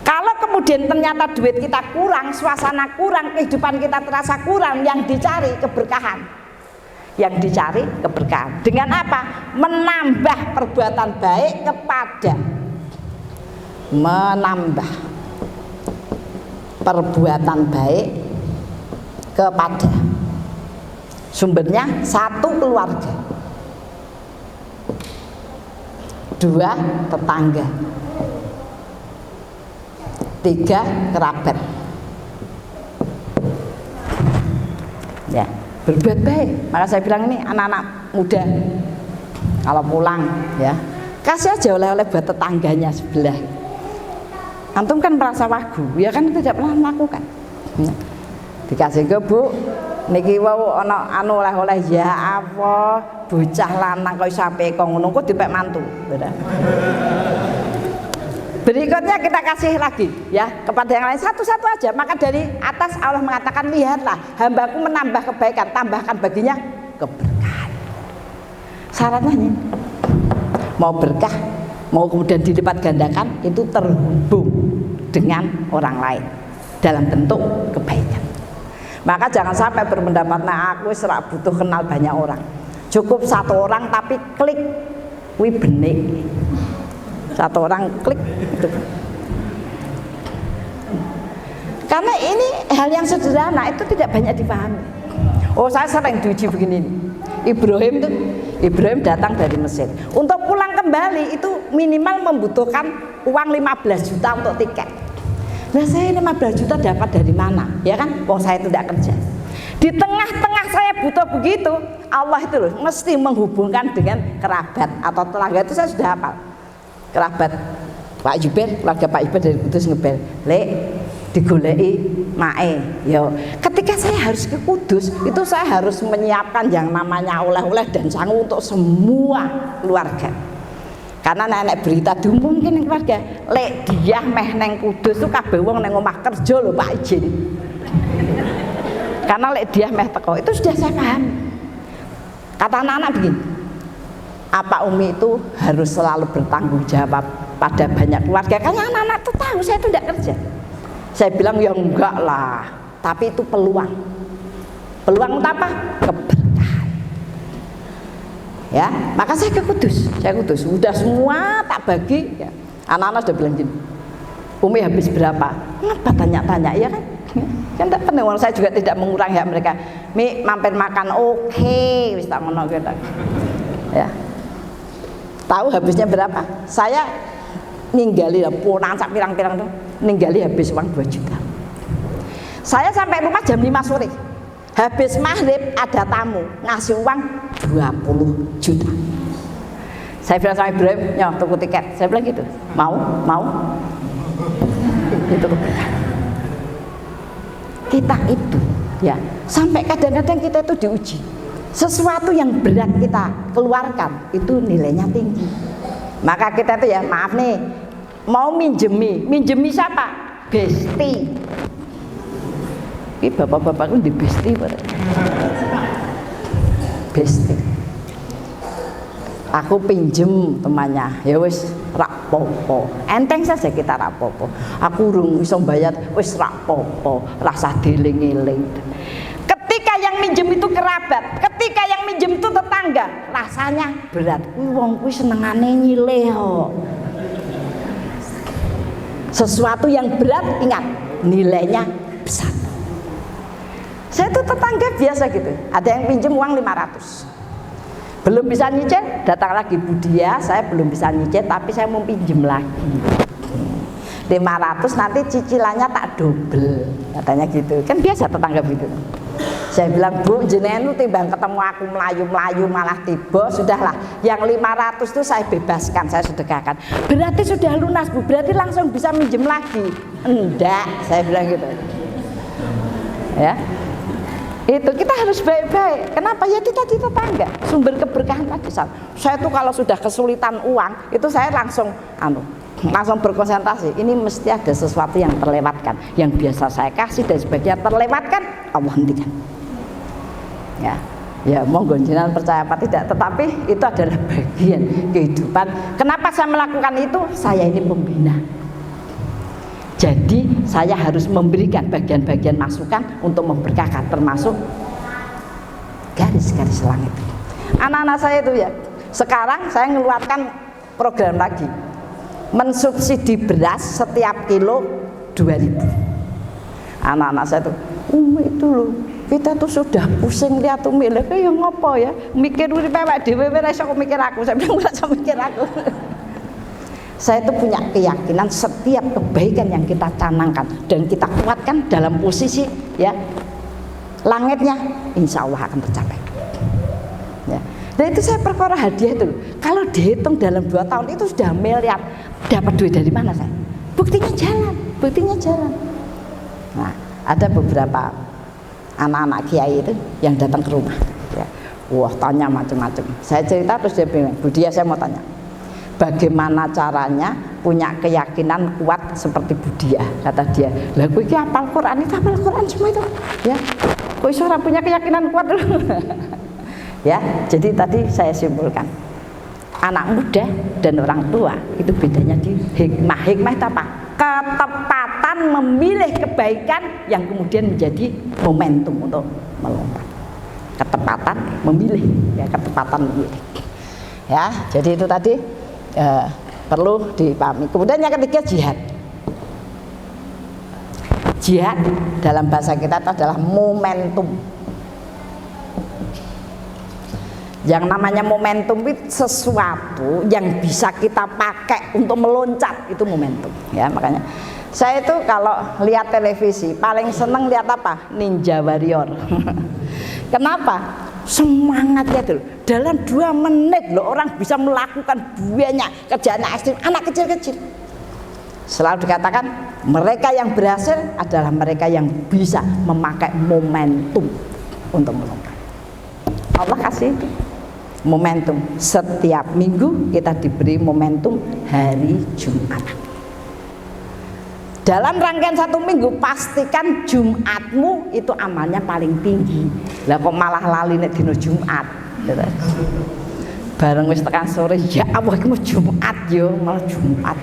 Kalau kemudian ternyata duit kita kurang, suasana kurang, kehidupan kita terasa kurang, yang dicari keberkahan. Yang dicari keberkahan. Dengan apa? Menambah perbuatan baik kepada, menambah perbuatan baik kepada, sumbernya 1 keluarga, 2 tetangga, 3 kerabat. Ya, berbuat baik. Maka saya bilang ini anak-anak muda kalau pulang ya, kasih aja oleh-oleh buat tetangganya sebelah. Antum kan merasa wagu, ya kan tidak pernah melakukan. Ya. Dikasih ke Bu, niki wau ana anu oleh-oleh, ya apa bocah lanang kok sampe kok ngono kok dipek mantu. Berikutnya kita kasih lagi ya kepada yang lain satu-satu aja. Maka dari atas Allah mengatakan, lihatlah hambaku menambah kebaikan, tambahkan baginya keberkahan. Syaratnya ini mau berkah, mau kemudian dilipat gandakan, itu terhubung dengan orang lain dalam bentuk kebaikan. Maka jangan sampai berpendapat, nah aku serak butuh kenal banyak orang, cukup 1 orang tapi klik, wih benik, 1 orang klik gitu. Karena ini hal yang sederhana, itu tidak banyak dipahami. Oh, saya sering diuji begini nih. Ibrahim datang dari Mesir, untuk pulang kembali itu minimal membutuhkan uang 15 juta untuk tiket. Nah, saya 15 juta dapat dari mana? Ya kan, wong saya itu tidak kerja. Di tengah-tengah saya butuh begitu, Allah itu loh mesti menghubungkan dengan kerabat atau tetangga. Itu saya sudah hafal. Kerabat Pak Jubair, keluarga Pak Jubair dari Kudus ngebel, "Lek, digoleki mae." Yo, ketika saya harus ke Kudus, itu saya harus menyiapkan yang namanya oleh-oleh dan sangu untuk semua keluarga. Karena nenek berita diumumkan yang keluarga, lek dia meh neng Kudus tuh kabeh wong neng omah kerja lho Pak Ijin. Karena lek dia meh teko, itu sudah saya paham. Kata anak-anak begini, apa Umi itu harus selalu bertanggung jawab pada banyak keluarga? Karena anak-anak tuh tahu saya itu tidak kerja. Saya bilang ya enggak lah, tapi itu peluang. Peluang untuk apa? Keberkahan. Ya, maka saya ke Kudus, udah semua tak bagi. Ya. Anak-anak sudah bilang gini, Umi habis berapa? Ngapa tanya-tanya ya kan? Kan tak penting, saya juga tidak mengurangi hak mereka. Mi mampir makan, oke, wis tak ngono gitu. Ya. Tahu habisnya berapa? Saya ninggali pulang sak pirang-pirang tuh, ninggali habis uang 2 juta. Saya sampai rumah jam 5 sore. Habis maghrib ada tamu ngasih uang 20 juta. Saya bilang sama Ibrahim, "Nyoh, tuku tiket." Saya bilang gitu. Mau? Itu keberkahan. Kita itu ya, sampai kadang-kadang kita itu diuji. Sesuatu yang berat kita keluarkan itu nilainya tinggi. Maka kita itu ya, maaf nih, mau minjemi siapa? Besti. Ini bapak-bapak itu di besti pada. Besti. Aku pinjem temannya, ya wis rak popo. Enteng saja kita rak popo. Aku urung iso bayar, wis rak popo, rasa dieling-eling. Ketika yang minjem itu kerabat, ketika yang minjem itu tetangga, rasanya berat. Kuwi wong kuwi senengane nyileh kok. Sesuatu yang berat, ingat nilainya besar. Saya tuh tetangga biasa gitu, ada yang pinjem uang 500, belum bisa nyicil, datang lagi, Bu Dia, saya belum bisa nyicil tapi saya mau pinjem lagi 500, nanti cicilannya tak double, katanya gitu. Kan biasa tetangga gitu. Saya bilang, Bu, jenengan timbang ketemu aku melayu-melayu malah tiba, sudahlah. Yang 500 itu saya bebaskan, saya sedekahkan. Berarti sudah lunas, Bu. Berarti langsung bisa minjem lagi. Enggak, saya bilang gitu. Ya. Itu kita harus baik-baik. Kenapa? Ya cita-cita tangga, sumber keberkahan tadi. Saya tuh kalau sudah kesulitan uang, itu saya langsung berkonsentrasi. Ini mesti ada sesuatu yang terlewatkan, yang biasa saya kasih dan sebagainya terlewatkan, Allah hentikan. Ya monggo jenengan percaya apa tidak, tetapi itu adalah bagian kehidupan. Kenapa saya melakukan itu? Saya ini pembina. Jadi saya harus memberikan bagian-bagian masukan untuk memberkahkan, termasuk garis-garis langit. Anak-anak saya itu ya, sekarang saya mengeluarkan program lagi, mensubsidi beras setiap kilo 2.000. Anak-anak saya itu, itu loh, kita tuh sudah pusing lihat tuh milih, ya ngopo ya, mikir uripe awake dhewe ora iso mikir aku. Saya bilang ora iso mikir aku. Saya itu punya keyakinan setiap kebaikan yang kita canangkan dan kita kuatkan dalam posisi ya langitnya, insya Allah akan tercapai. Ya. Dan itu saya perkara hadiah itu. Kalau dihitung dalam 2 tahun itu sudah miliar. Dapat duit dari mana saya? Buktinya jalan. Nah, ada beberapa anak-anak kiai itu yang datang ke rumah. Ya. Wah, tanya macam-macam. Saya cerita terus dia bilang, Bu Dia, saya mau tanya. Bagaimana caranya punya keyakinan kuat seperti Budia? Kata dia, lah kowe iki hafal Quran, itu hafal Quran semua itu ya, kowe iso ora punya keyakinan kuat. Ya, jadi tadi saya simpulkan, anak muda dan orang tua itu bedanya di hikmah. Hikmah itu apa? Ketepatan memilih kebaikan yang kemudian menjadi momentum untuk melompat. Ketepatan memilih, ya, ketepatan memilih. Ya, jadi itu tadi perlu dipahami. Kemudian yang ketiga, jihad. Jihad dalam bahasa kita itu adalah momentum. Yang namanya momentum itu sesuatu yang bisa kita pakai untuk meloncat, itu momentum. Ya, makanya saya itu kalau lihat televisi paling seneng lihat apa? Ninja Warrior. Kenapa? Semangatnya tuh dalam 2 menit loh orang bisa melakukan banyak kerjaan ekstrim, anak kecil-kecil. Selalu dikatakan mereka yang berhasil adalah mereka yang bisa memakai momentum untuk melompat. Allah kasih itu momentum. Setiap minggu kita diberi momentum hari Jumat. Dalam rangkaian 1 minggu pastikan Jumatmu itu amalnya paling tinggi. Lah kok malah lali nek dina Jumat. Bareng wis tekan sore, ya Allah iki mau Jumat yo, malah Jumat.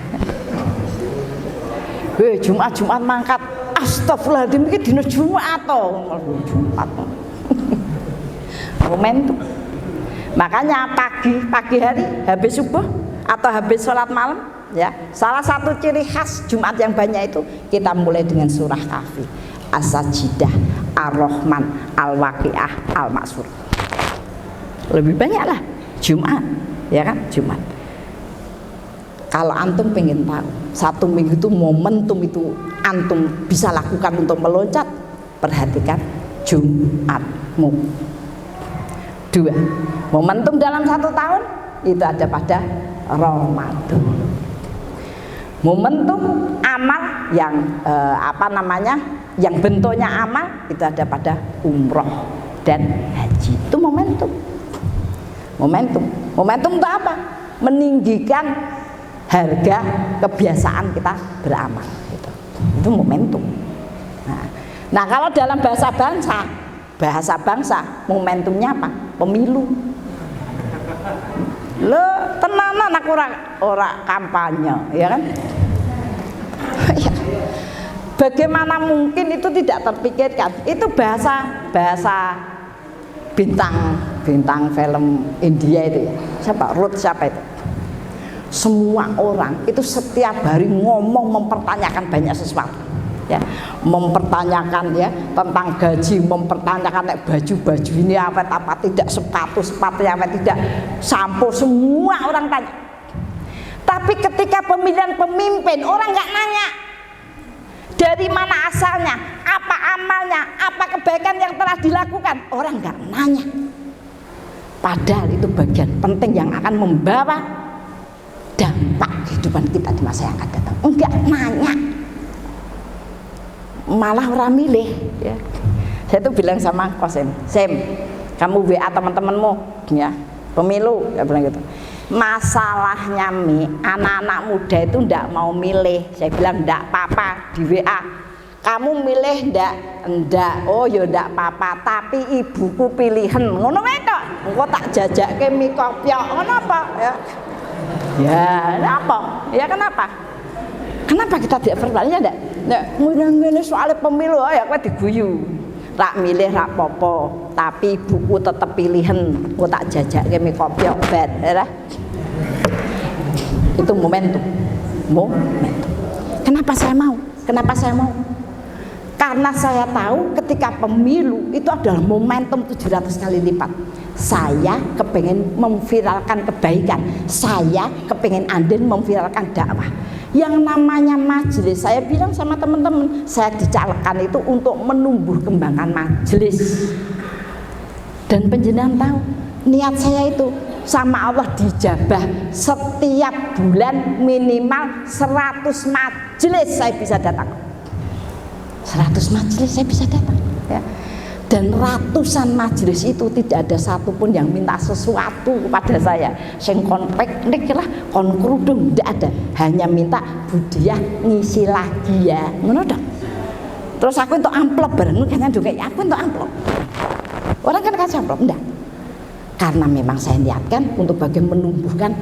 Jumat mangkat. Astagfirullahaladzim iki dina Jumat to, malah Jumat. Momentum. Makanya pagi hari habis subuh atau habis sholat malam, ya, salah satu ciri khas Jumat yang banyak itu kita mulai dengan surah Kahfi, As-Sajdah, Ar-Rahman, Al-Waqiah, Al-Maksur. Lebih banyak lah Jumat, ya kan, Jumat. Kalau antum pengen tahu 1 minggu itu momentum itu antum bisa lakukan untuk meloncat, perhatikan Jumatmu. 2, momentum dalam 1 tahun itu ada pada Ramadan. Momentum amal yang yang bentuknya amal itu ada pada umroh dan haji. Itu momentum. Momentum itu apa? Meninggikan harga kebiasaan kita beramal. Itu momentum. Nah, kalau dalam bahasa bangsa momentumnya apa? Pemilu. Lo tenanan aku ora kampanye, ya kan? Bagaimana mungkin itu tidak terpikirkan? Itu bahasa bintang film India itu ya. Siapa itu? Semua orang itu setiap hari ngomong mempertanyakan banyak sesuatu. Ya, mempertanyakan ya tentang gaji, mempertanyakan baju ini apa tidak, sepatu apa tidak, sampo, semua orang tanya. Tapi ketika pemilihan pemimpin orang nggak nanya dari mana asalnya, apa amalnya, apa kebaikan yang telah dilakukan, orang nggak nanya. Padahal itu bagian penting yang akan membawa dampak kehidupan kita di masa yang akan datang. Enggak nanya, malah orang milih. Ya. Saya tuh bilang sama Kosim, Sem, kamu WA teman-temanmu, ya, pemilu, ya bilang gitu. Masalahnya anak-anak muda itu ndak mau milih. Saya bilang ndak apa-apa di WA. Kamu milih ndak? Oh ya ndak apa-apa. Tapi ibuku pilihan. Ngono wae tok. Engko tak jajake mie kopiok. Ngono apa? Ya. Ya, apa? Ya kenapa? Kenapa kita tidak bertanya ndak? Nek ngene soal pemilu ya kowe diguyu. Rak milih rak popo, tapi ibuku tetep pilihan. Engko tak jajake mie kopiok ben, ya. Itu momentum. Kenapa saya mau? Karena saya tahu ketika pemilu itu adalah momentum 700 kali lipat. Saya kepengen memviralkan kebaikan, saya kepengen Anden memviralkan dakwah. Yang namanya majelis, saya bilang sama teman-teman, saya dicalonkan itu untuk menumbuh kembangkan majelis. Dan penjenengan tahu niat saya itu sama Allah dijabah. Setiap bulan minimal 100 majelis saya bisa datang. 100 majelis saya bisa datang, ya. Dan ratusan majelis itu tidak ada satupun yang minta sesuatu kepada saya. Sing kon piknik lah, kon kerudung, tidak ada. Hanya minta Budiah ngisi lagi ya, ngono dong. Terus aku untuk amplop bareng, kayaknya juga aku untuk amplop. Orang kan kasih amplop, enggak. Karena memang saya niatkan untuk bagian menumbuhkan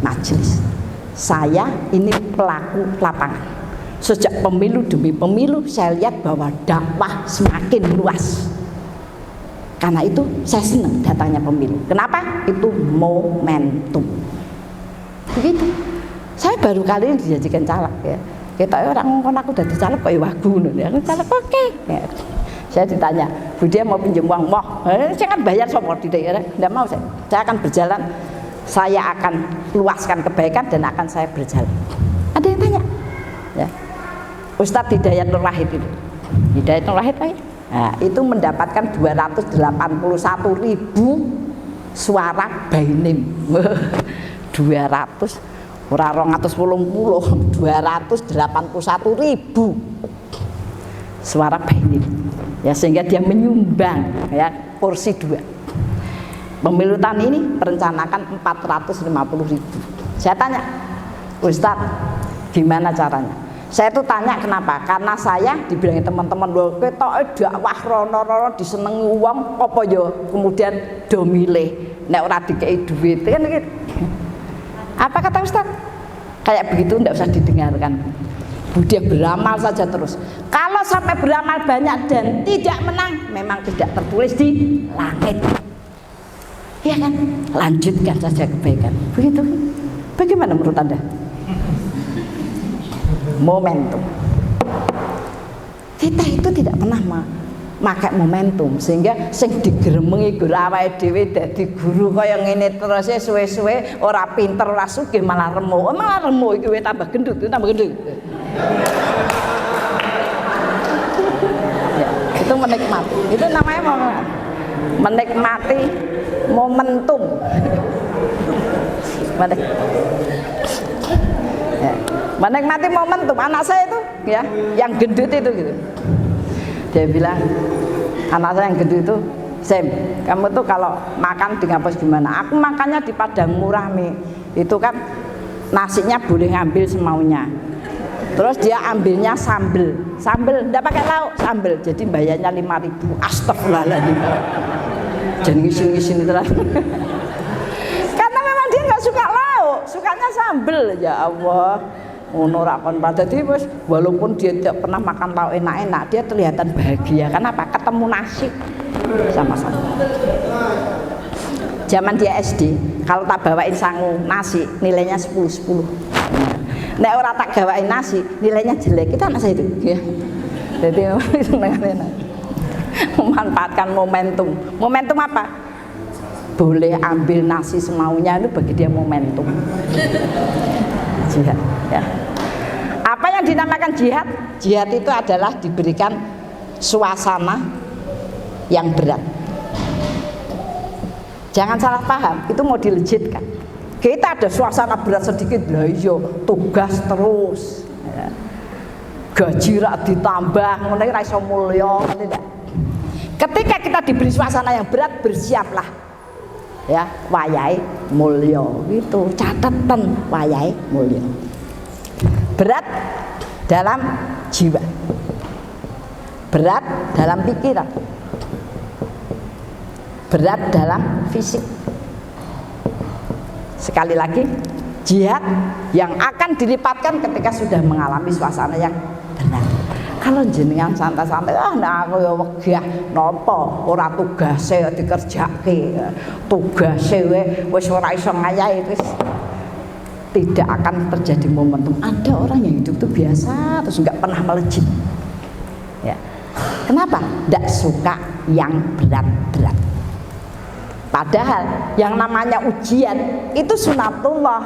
majelis. Saya ini pelaku lapangan. Sejak pemilu demi pemilu saya lihat bahwa dakwah semakin luas. Karena itu saya senang datangnya pemilu. Kenapa? Itu momentum. Begitu. Saya baru kali ini dijadikan caleg, ya. Kita orang ngomong aku udah dicaleg kok ya wagu ya. Caleg oke. Ya. Saya ditanya, Budia mau pinjam uang? Wah, saya kan bayar sopor di daerah. Tidak mau saya. Saya akan berjalan. Saya akan luaskan kebaikan dan akan saya berjalan. Ada yang tanya? Ya. Ustadz Hidayat Nur Wahid itu, Hidayat Nur Wahid nah, itu mendapatkan 281.000 suara bainim. 200 ora 281.000 suara bainim. Ya, sehingga dia menyumbang ya kursi 2. Pemilu tahun ini perencanakan 450.000. Saya tanya, Ustadz, gimana caranya? Saya tuh tanya kenapa? Karena saya dibilangin teman-teman lho, ketok dakwah rono-rono disenengi wong apa ya kemudian do milih nek ora dikei duit kan gitu. Apa kata Ustaz? Kayak begitu enggak usah didengarkan. Budia beramal saja terus. Kalau sampai beramal banyak dan tidak menang, memang tidak tertulis di langit. Iya kan? Lanjutkan saja kebaikan. Begitu. Bagaimana menurut Anda? Momentum. Kita itu tidak pernah pakai momentum sehingga sing digeremengi guru awake dhewe dadi guru kaya ngene terus suwe-suwe ora pinter ora sugih malah remo iki kowe tambah gendut. Ya, itu menikmati. Itu namanya menikmati momentum. Ya. Menikmati momentum. Anak saya itu ya yang gendut itu gitu, dia bilang, anak saya yang gendut itu, Sem, kamu tuh kalau makan di kampus gimana? Aku makannya di Padang Murah Mi. Itu kan nasinya boleh ngambil semaunya. Terus dia ambilnya sambel enggak pakai lauk, sambel. Jadi bayarnya 5.000. Astagfirullahaladzim. Jangan ngisi-ngisi terus. Karena memang dia nggak suka lauk, sukanya sambel. Ya Allah. Ngono ra kon dadi wis walaupun dia tidak pernah makan lauk enak-enak, dia kelihatan bahagia. Kenapa? Ketemu nasi sama-sama. Zaman dia SD, kalau tak bawain sangu nasi, nilainya 10. Nek ora tak gawain nasi, nilainya jelek. Itu anak saya itu, ya. Jadi memanfaatkan momentum. Momentum apa? Boleh ambil nasi semaunya, itu bagi dia momentum. Jihad, ya. Apa yang dinamakan jihad? Jihad itu adalah diberikan suasana yang berat. Jangan salah paham, itu mau dilejitkan. Kita ada suasana berat sedikit, lah iya tugas terus. Ya. Gaji rak ditambah, ngono ra iso mulya, tidak. Ketika kita diberi suasana yang berat, bersiaplah. Ya, wayahe mulya. Itu catatan wayahe mulya. Berat dalam jiwa. Berat dalam pikiran. Berat dalam fisik. Sekali lagi, jihad yang akan dilipatkan ketika sudah mengalami suasana yang berat. Kalau jenengan santai-santai, nah aku ya wegah napa ora tugase dikerjake. Tugase wis ora iso ngayahi wis tidak akan terjadi momentum. Ada orang yang hidup itu biasa terus enggak pernah melejit. Ya. Kenapa? Tidak suka yang berat-berat. Padahal yang namanya ujian itu sunatullah,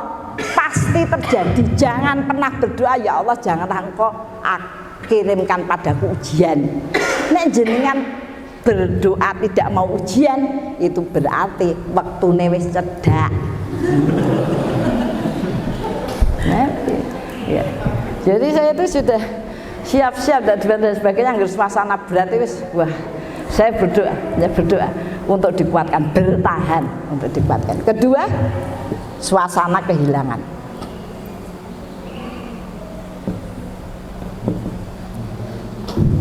pasti terjadi. Jangan pernah berdoa, ya Allah janganlah engkau kirimkan padaku ujian. Nek jenengan berdoa tidak mau ujian, itu berarti waktune wis cedak. Ya. Jadi saya itu sudah siap-siap dan sebagainya. Nggak suasana berat itu wah, saya berdoa untuk dikuatkan, bertahan untuk dikuatkan. Kedua, suasana kehilangan.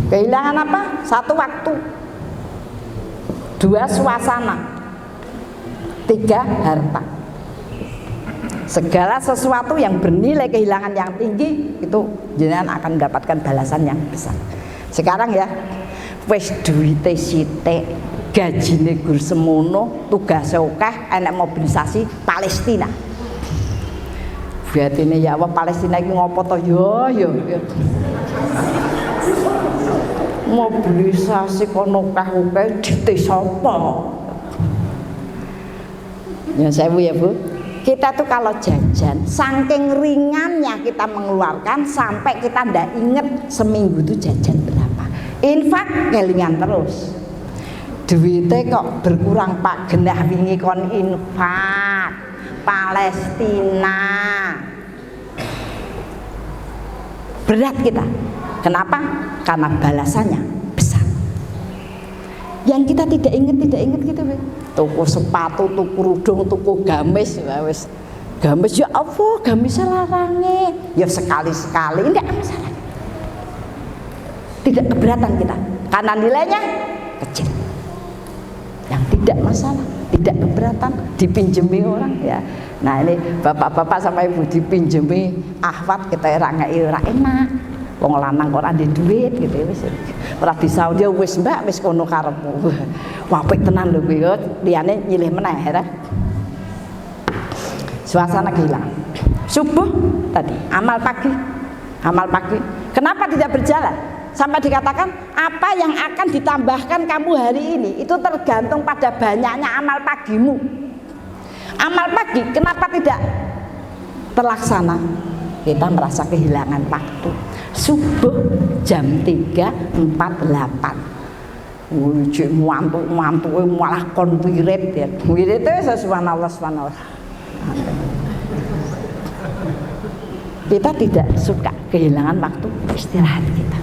Kehilangan apa? Satu waktu. Dua, suasana. Tiga, harta. Segala sesuatu yang bernilai kehilangan yang tinggi itu jenengan akan mendapatkan balasan yang besar. Sekarang ya, wis duwite sithik, gajine gur semono, tugase akeh, enek mobilisasi Palestina. Berarti ya Allah, Palestina iki ngopo to yo. Mobilisasi kono akeh dite sapa? Ya sewu ya Bu. Kita tuh kalau jajan, saking ringannya kita mengeluarkan sampai kita ndak inget seminggu itu jajan berapa. Infak kelingan terus. Duitnya kok berkurang Pak, genah wingi kon infak Palestina. Berat kita. Kenapa? Karena balasannya besar. Yang kita tidak inget gitu, Be. Tuku sepatu, tuku rudung, tuku gamis, wis gamis ya apa, gamisnya larange. Ya sekali-sekali, enggak masalah. Tidak keberatan kita, karena nilainya kecil. Yang tidak masalah, tidak keberatan, dipinjemi orang ya. Nah ini bapak-bapak sama ibu dipinjemi ahwat kita ora enak. Wong lanang kok ora ndek duit gitu wis. Ora disaudi wis Mbak wis kono karepmu. Wah apik tenan lho kuwi yo, liyane nyilih meneh ya. Suasana kehilangan. Subuh tadi, amal pagi. Kenapa tidak berjalan? Sampai dikatakan apa yang akan ditambahkan kamu hari ini itu tergantung pada banyaknya amal pagimu. Amal pagi kenapa tidak terlaksana? Kita merasa kehilangan waktu. Subuh jam 3.48. Cik mantu malah kon wirid ya. Wirid itu subhanallah. Kita tidak suka kehilangan waktu istirahat kita.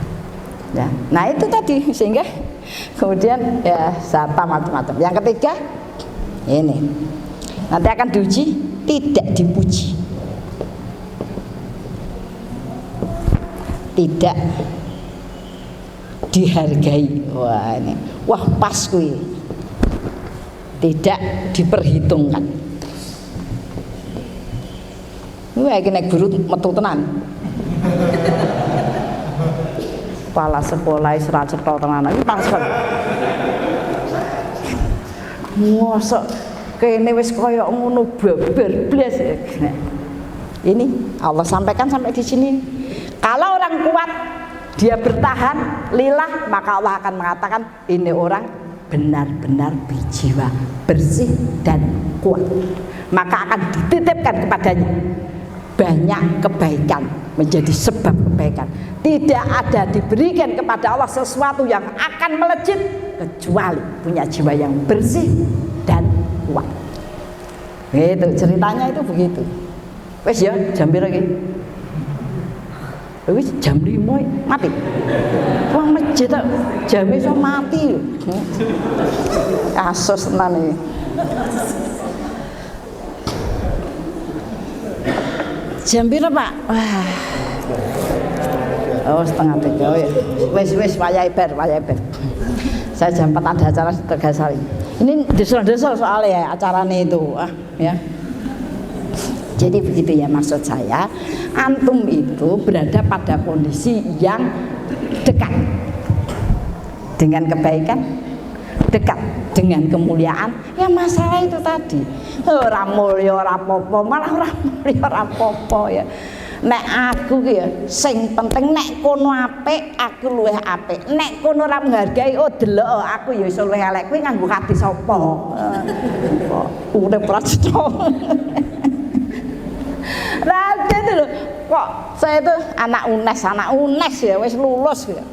Ya. Nah itu tadi sehingga kemudian ya zata macam-macam. Yang ketiga ini nanti akan diuji tidak dipuji. Tidak dihargai. Wah ini, wah pas kuwi. Tidak diperhitungkan. Wah iki nek guru metu tenan. Kepala sekolah serat cetha tenan iki pas. Mosok kene wis kaya ngono babar blas. Ini Allah sampaikan sampai di sini. Kalau orang kuat dia bertahan lillah, maka Allah akan mengatakan ini orang benar-benar berjiwa bersih dan kuat. Maka akan dititipkan kepadanya banyak kebaikan, menjadi sebab kebaikan. Tidak ada diberikan kepada Allah sesuatu yang akan melejit kecuali punya jiwa yang bersih dan kuat. Itu ceritanya itu begitu. Wes ya, jam piro iki? Wis jam 5 mati. Wong masjid jam iso mati. Kasus tenan iki. Jam piro, Pak? Wah. Oh, setengah 3 ya. Wis wayahe bar. Saya jam 4 ada acara di Tegasari. Ini desel-desel soalnya ya acaranya itu, ya. Jadi begitu ya maksud saya, antum itu berada pada kondisi yang dekat dengan kebaikan, dekat dengan kemuliaan. Ya masalah itu tadi, ora mulya ora apa-apa, malah ora mulya ora apa-apa ya. Nek aku ki ya sing penting nek kono apik aku luwih apik. Nek kono ora menghargai oh delok aku ya iso luwih elek. Kuwi nganggo hati sapa? Urip prasto. Lah itu loh, kok saya itu anak UNES ya wis lulus ya.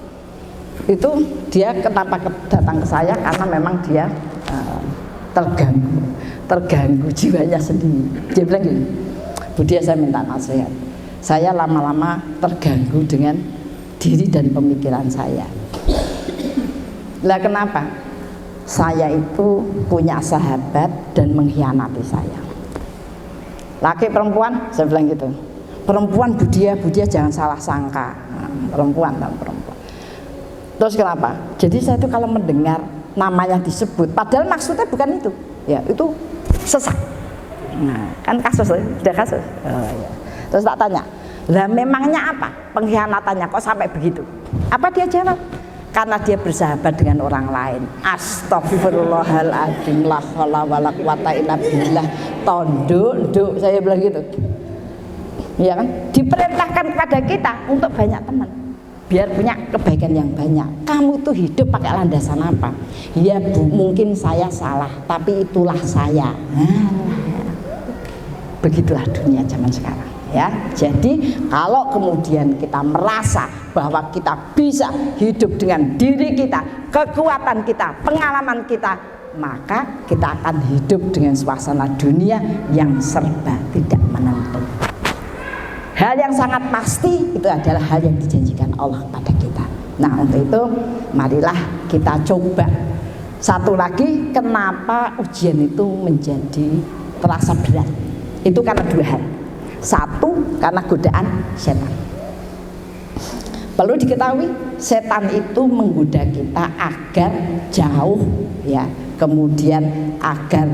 Itu dia kenapa datang ke saya karena memang dia terganggu jiwanya sendiri. Dia bilang gini, Bu Dia saya minta nasihat. Saya lama-lama terganggu dengan diri dan pemikiran saya. Lah kenapa? Saya itu punya sahabat dan mengkhianati saya. Laki perempuan, saya bilang gitu. Perempuan Bu Dia jangan salah sangka. Perempuan. Terus kenapa? Jadi saya itu kalau mendengar namanya disebut, padahal maksudnya bukan itu. Ya, itu sesak. Nah, kan kasus, sudah kasus. Oh, ya. Terus tak tanya, lah memangnya apa pengkhianatannya kok sampai begitu? Apa dia jawab? Karena dia bersahabat dengan orang lain. Astagfirullahaladzim, la haula wala quwata illa billah. Tonduk, saya bilang gitu. Ya kan? Diperintahkan kepada kita untuk banyak teman, biar punya kebaikan yang banyak. Kamu tuh hidup pakai landasan apa? Ya Bu, mungkin saya salah, tapi itulah saya. Begitulah dunia zaman sekarang. Ya, jadi kalau kemudian kita merasa bahwa kita bisa hidup dengan diri kita, kekuatan kita, pengalaman kita, maka kita akan hidup dengan suasana dunia yang serba tidak menentu. Hal yang sangat pasti itu adalah hal yang dijanjikan Allah pada kita. Nah, untuk itu marilah kita coba. Satu lagi, kenapa ujian itu menjadi terasa berat? Itu karena dua hal. Satu, karena godaan setan. Perlu diketahui, setan itu menggoda kita agar jauh, ya, kemudian agar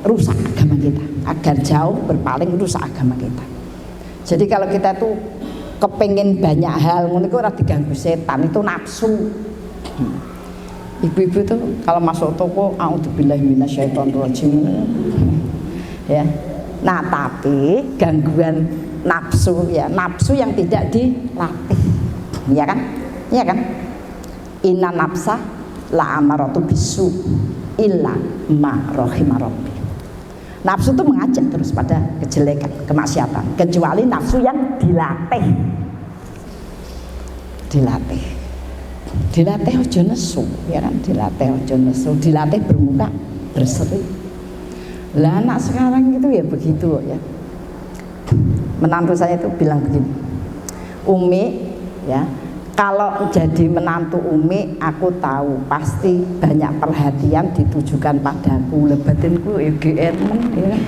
rusak agama kita, agar jauh berpaling rusak agama kita. Jadi kalau kita tuh kepengin banyak hal, ngono iku ora diganggu setan, itu nafsu. Ibu-ibu tuh kalau masuk toko, a'udzubillahi minasyaitonirrajim. Ya. Nah, tapi gangguan nafsu ya, nafsu yang tidak dilatih. Ya kan? Ya kan? Inna nafsa la amaratu bisu illa ma rahima rabbi. Nafsu itu mengajak terus pada kejelekan, kemaksiatan, kecuali nafsu yang dilatih. Dilatih ojo nesu, ya kan? Dilatih ojo nesu, dilatih bermuka berseri. Lah anak sekarang itu ya begitu ya. Menantu saya itu bilang begini, Umi ya, kalau jadi menantu Umi aku tahu pasti banyak perhatian ditujukan padaku, lebatinku ya GR ya.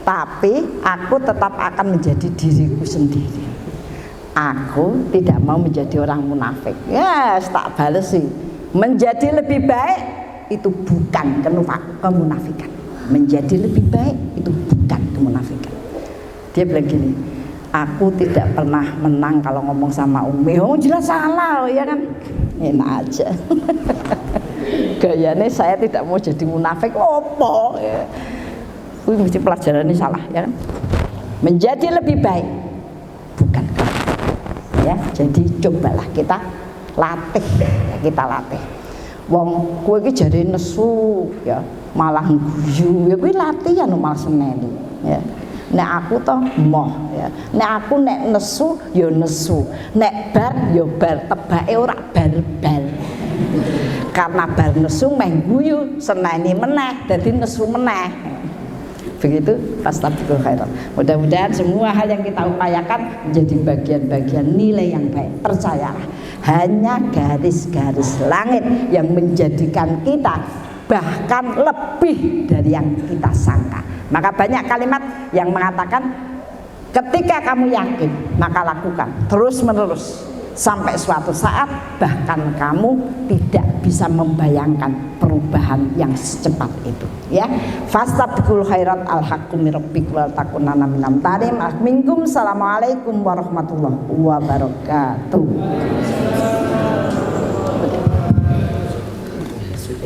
Tapi aku tetap akan menjadi diriku sendiri. Aku tidak mau menjadi orang munafik. Ya, tak bales sih. Menjadi lebih baik itu bukan kemunafikan. Menjadi lebih baik itu bukan kemunafikan. Dia bilang gini, aku tidak pernah menang kalau ngomong sama Umi. Oh jelas salah ya kan. Enak aja. Gayanya saya tidak mau jadi munafik. Opo ya. Wih, mesti pelajaran ini salah ya kan. Menjadi lebih baik bukan ya. Jadi cobalah kita latih ya, kita latih. Wong kowe iki jare nesu ya, malah guyu ya kuwi latihan malah seneni ya. nek aku toh moh ya. Nek aku nek nesu ya nesu, nek bar ya bar, tebake ora bar-bar. Karena bar nesu meh guyu, seneni meneh dadi nesu meneh. Begitu fastabiqul khairat. Mudah-mudahan semua hal yang kita upayakan menjadi bagian-bagian nilai yang baik. Percayalah, hanya garis-garis langit yang menjadikan kita bahkan lebih dari yang kita sangka. Maka banyak kalimat yang mengatakan ketika kamu yakin maka lakukan terus-menerus sampai suatu saat bahkan kamu tidak bisa membayangkan perubahan yang secepat itu ya. Fastabiqul khairat al-haqqu mir rabbik wal takunanna minal tarim. Minkum. Assalamualaikum warahmatullahi wabarakatuh.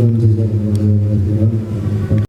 Jazakumullahu khairan.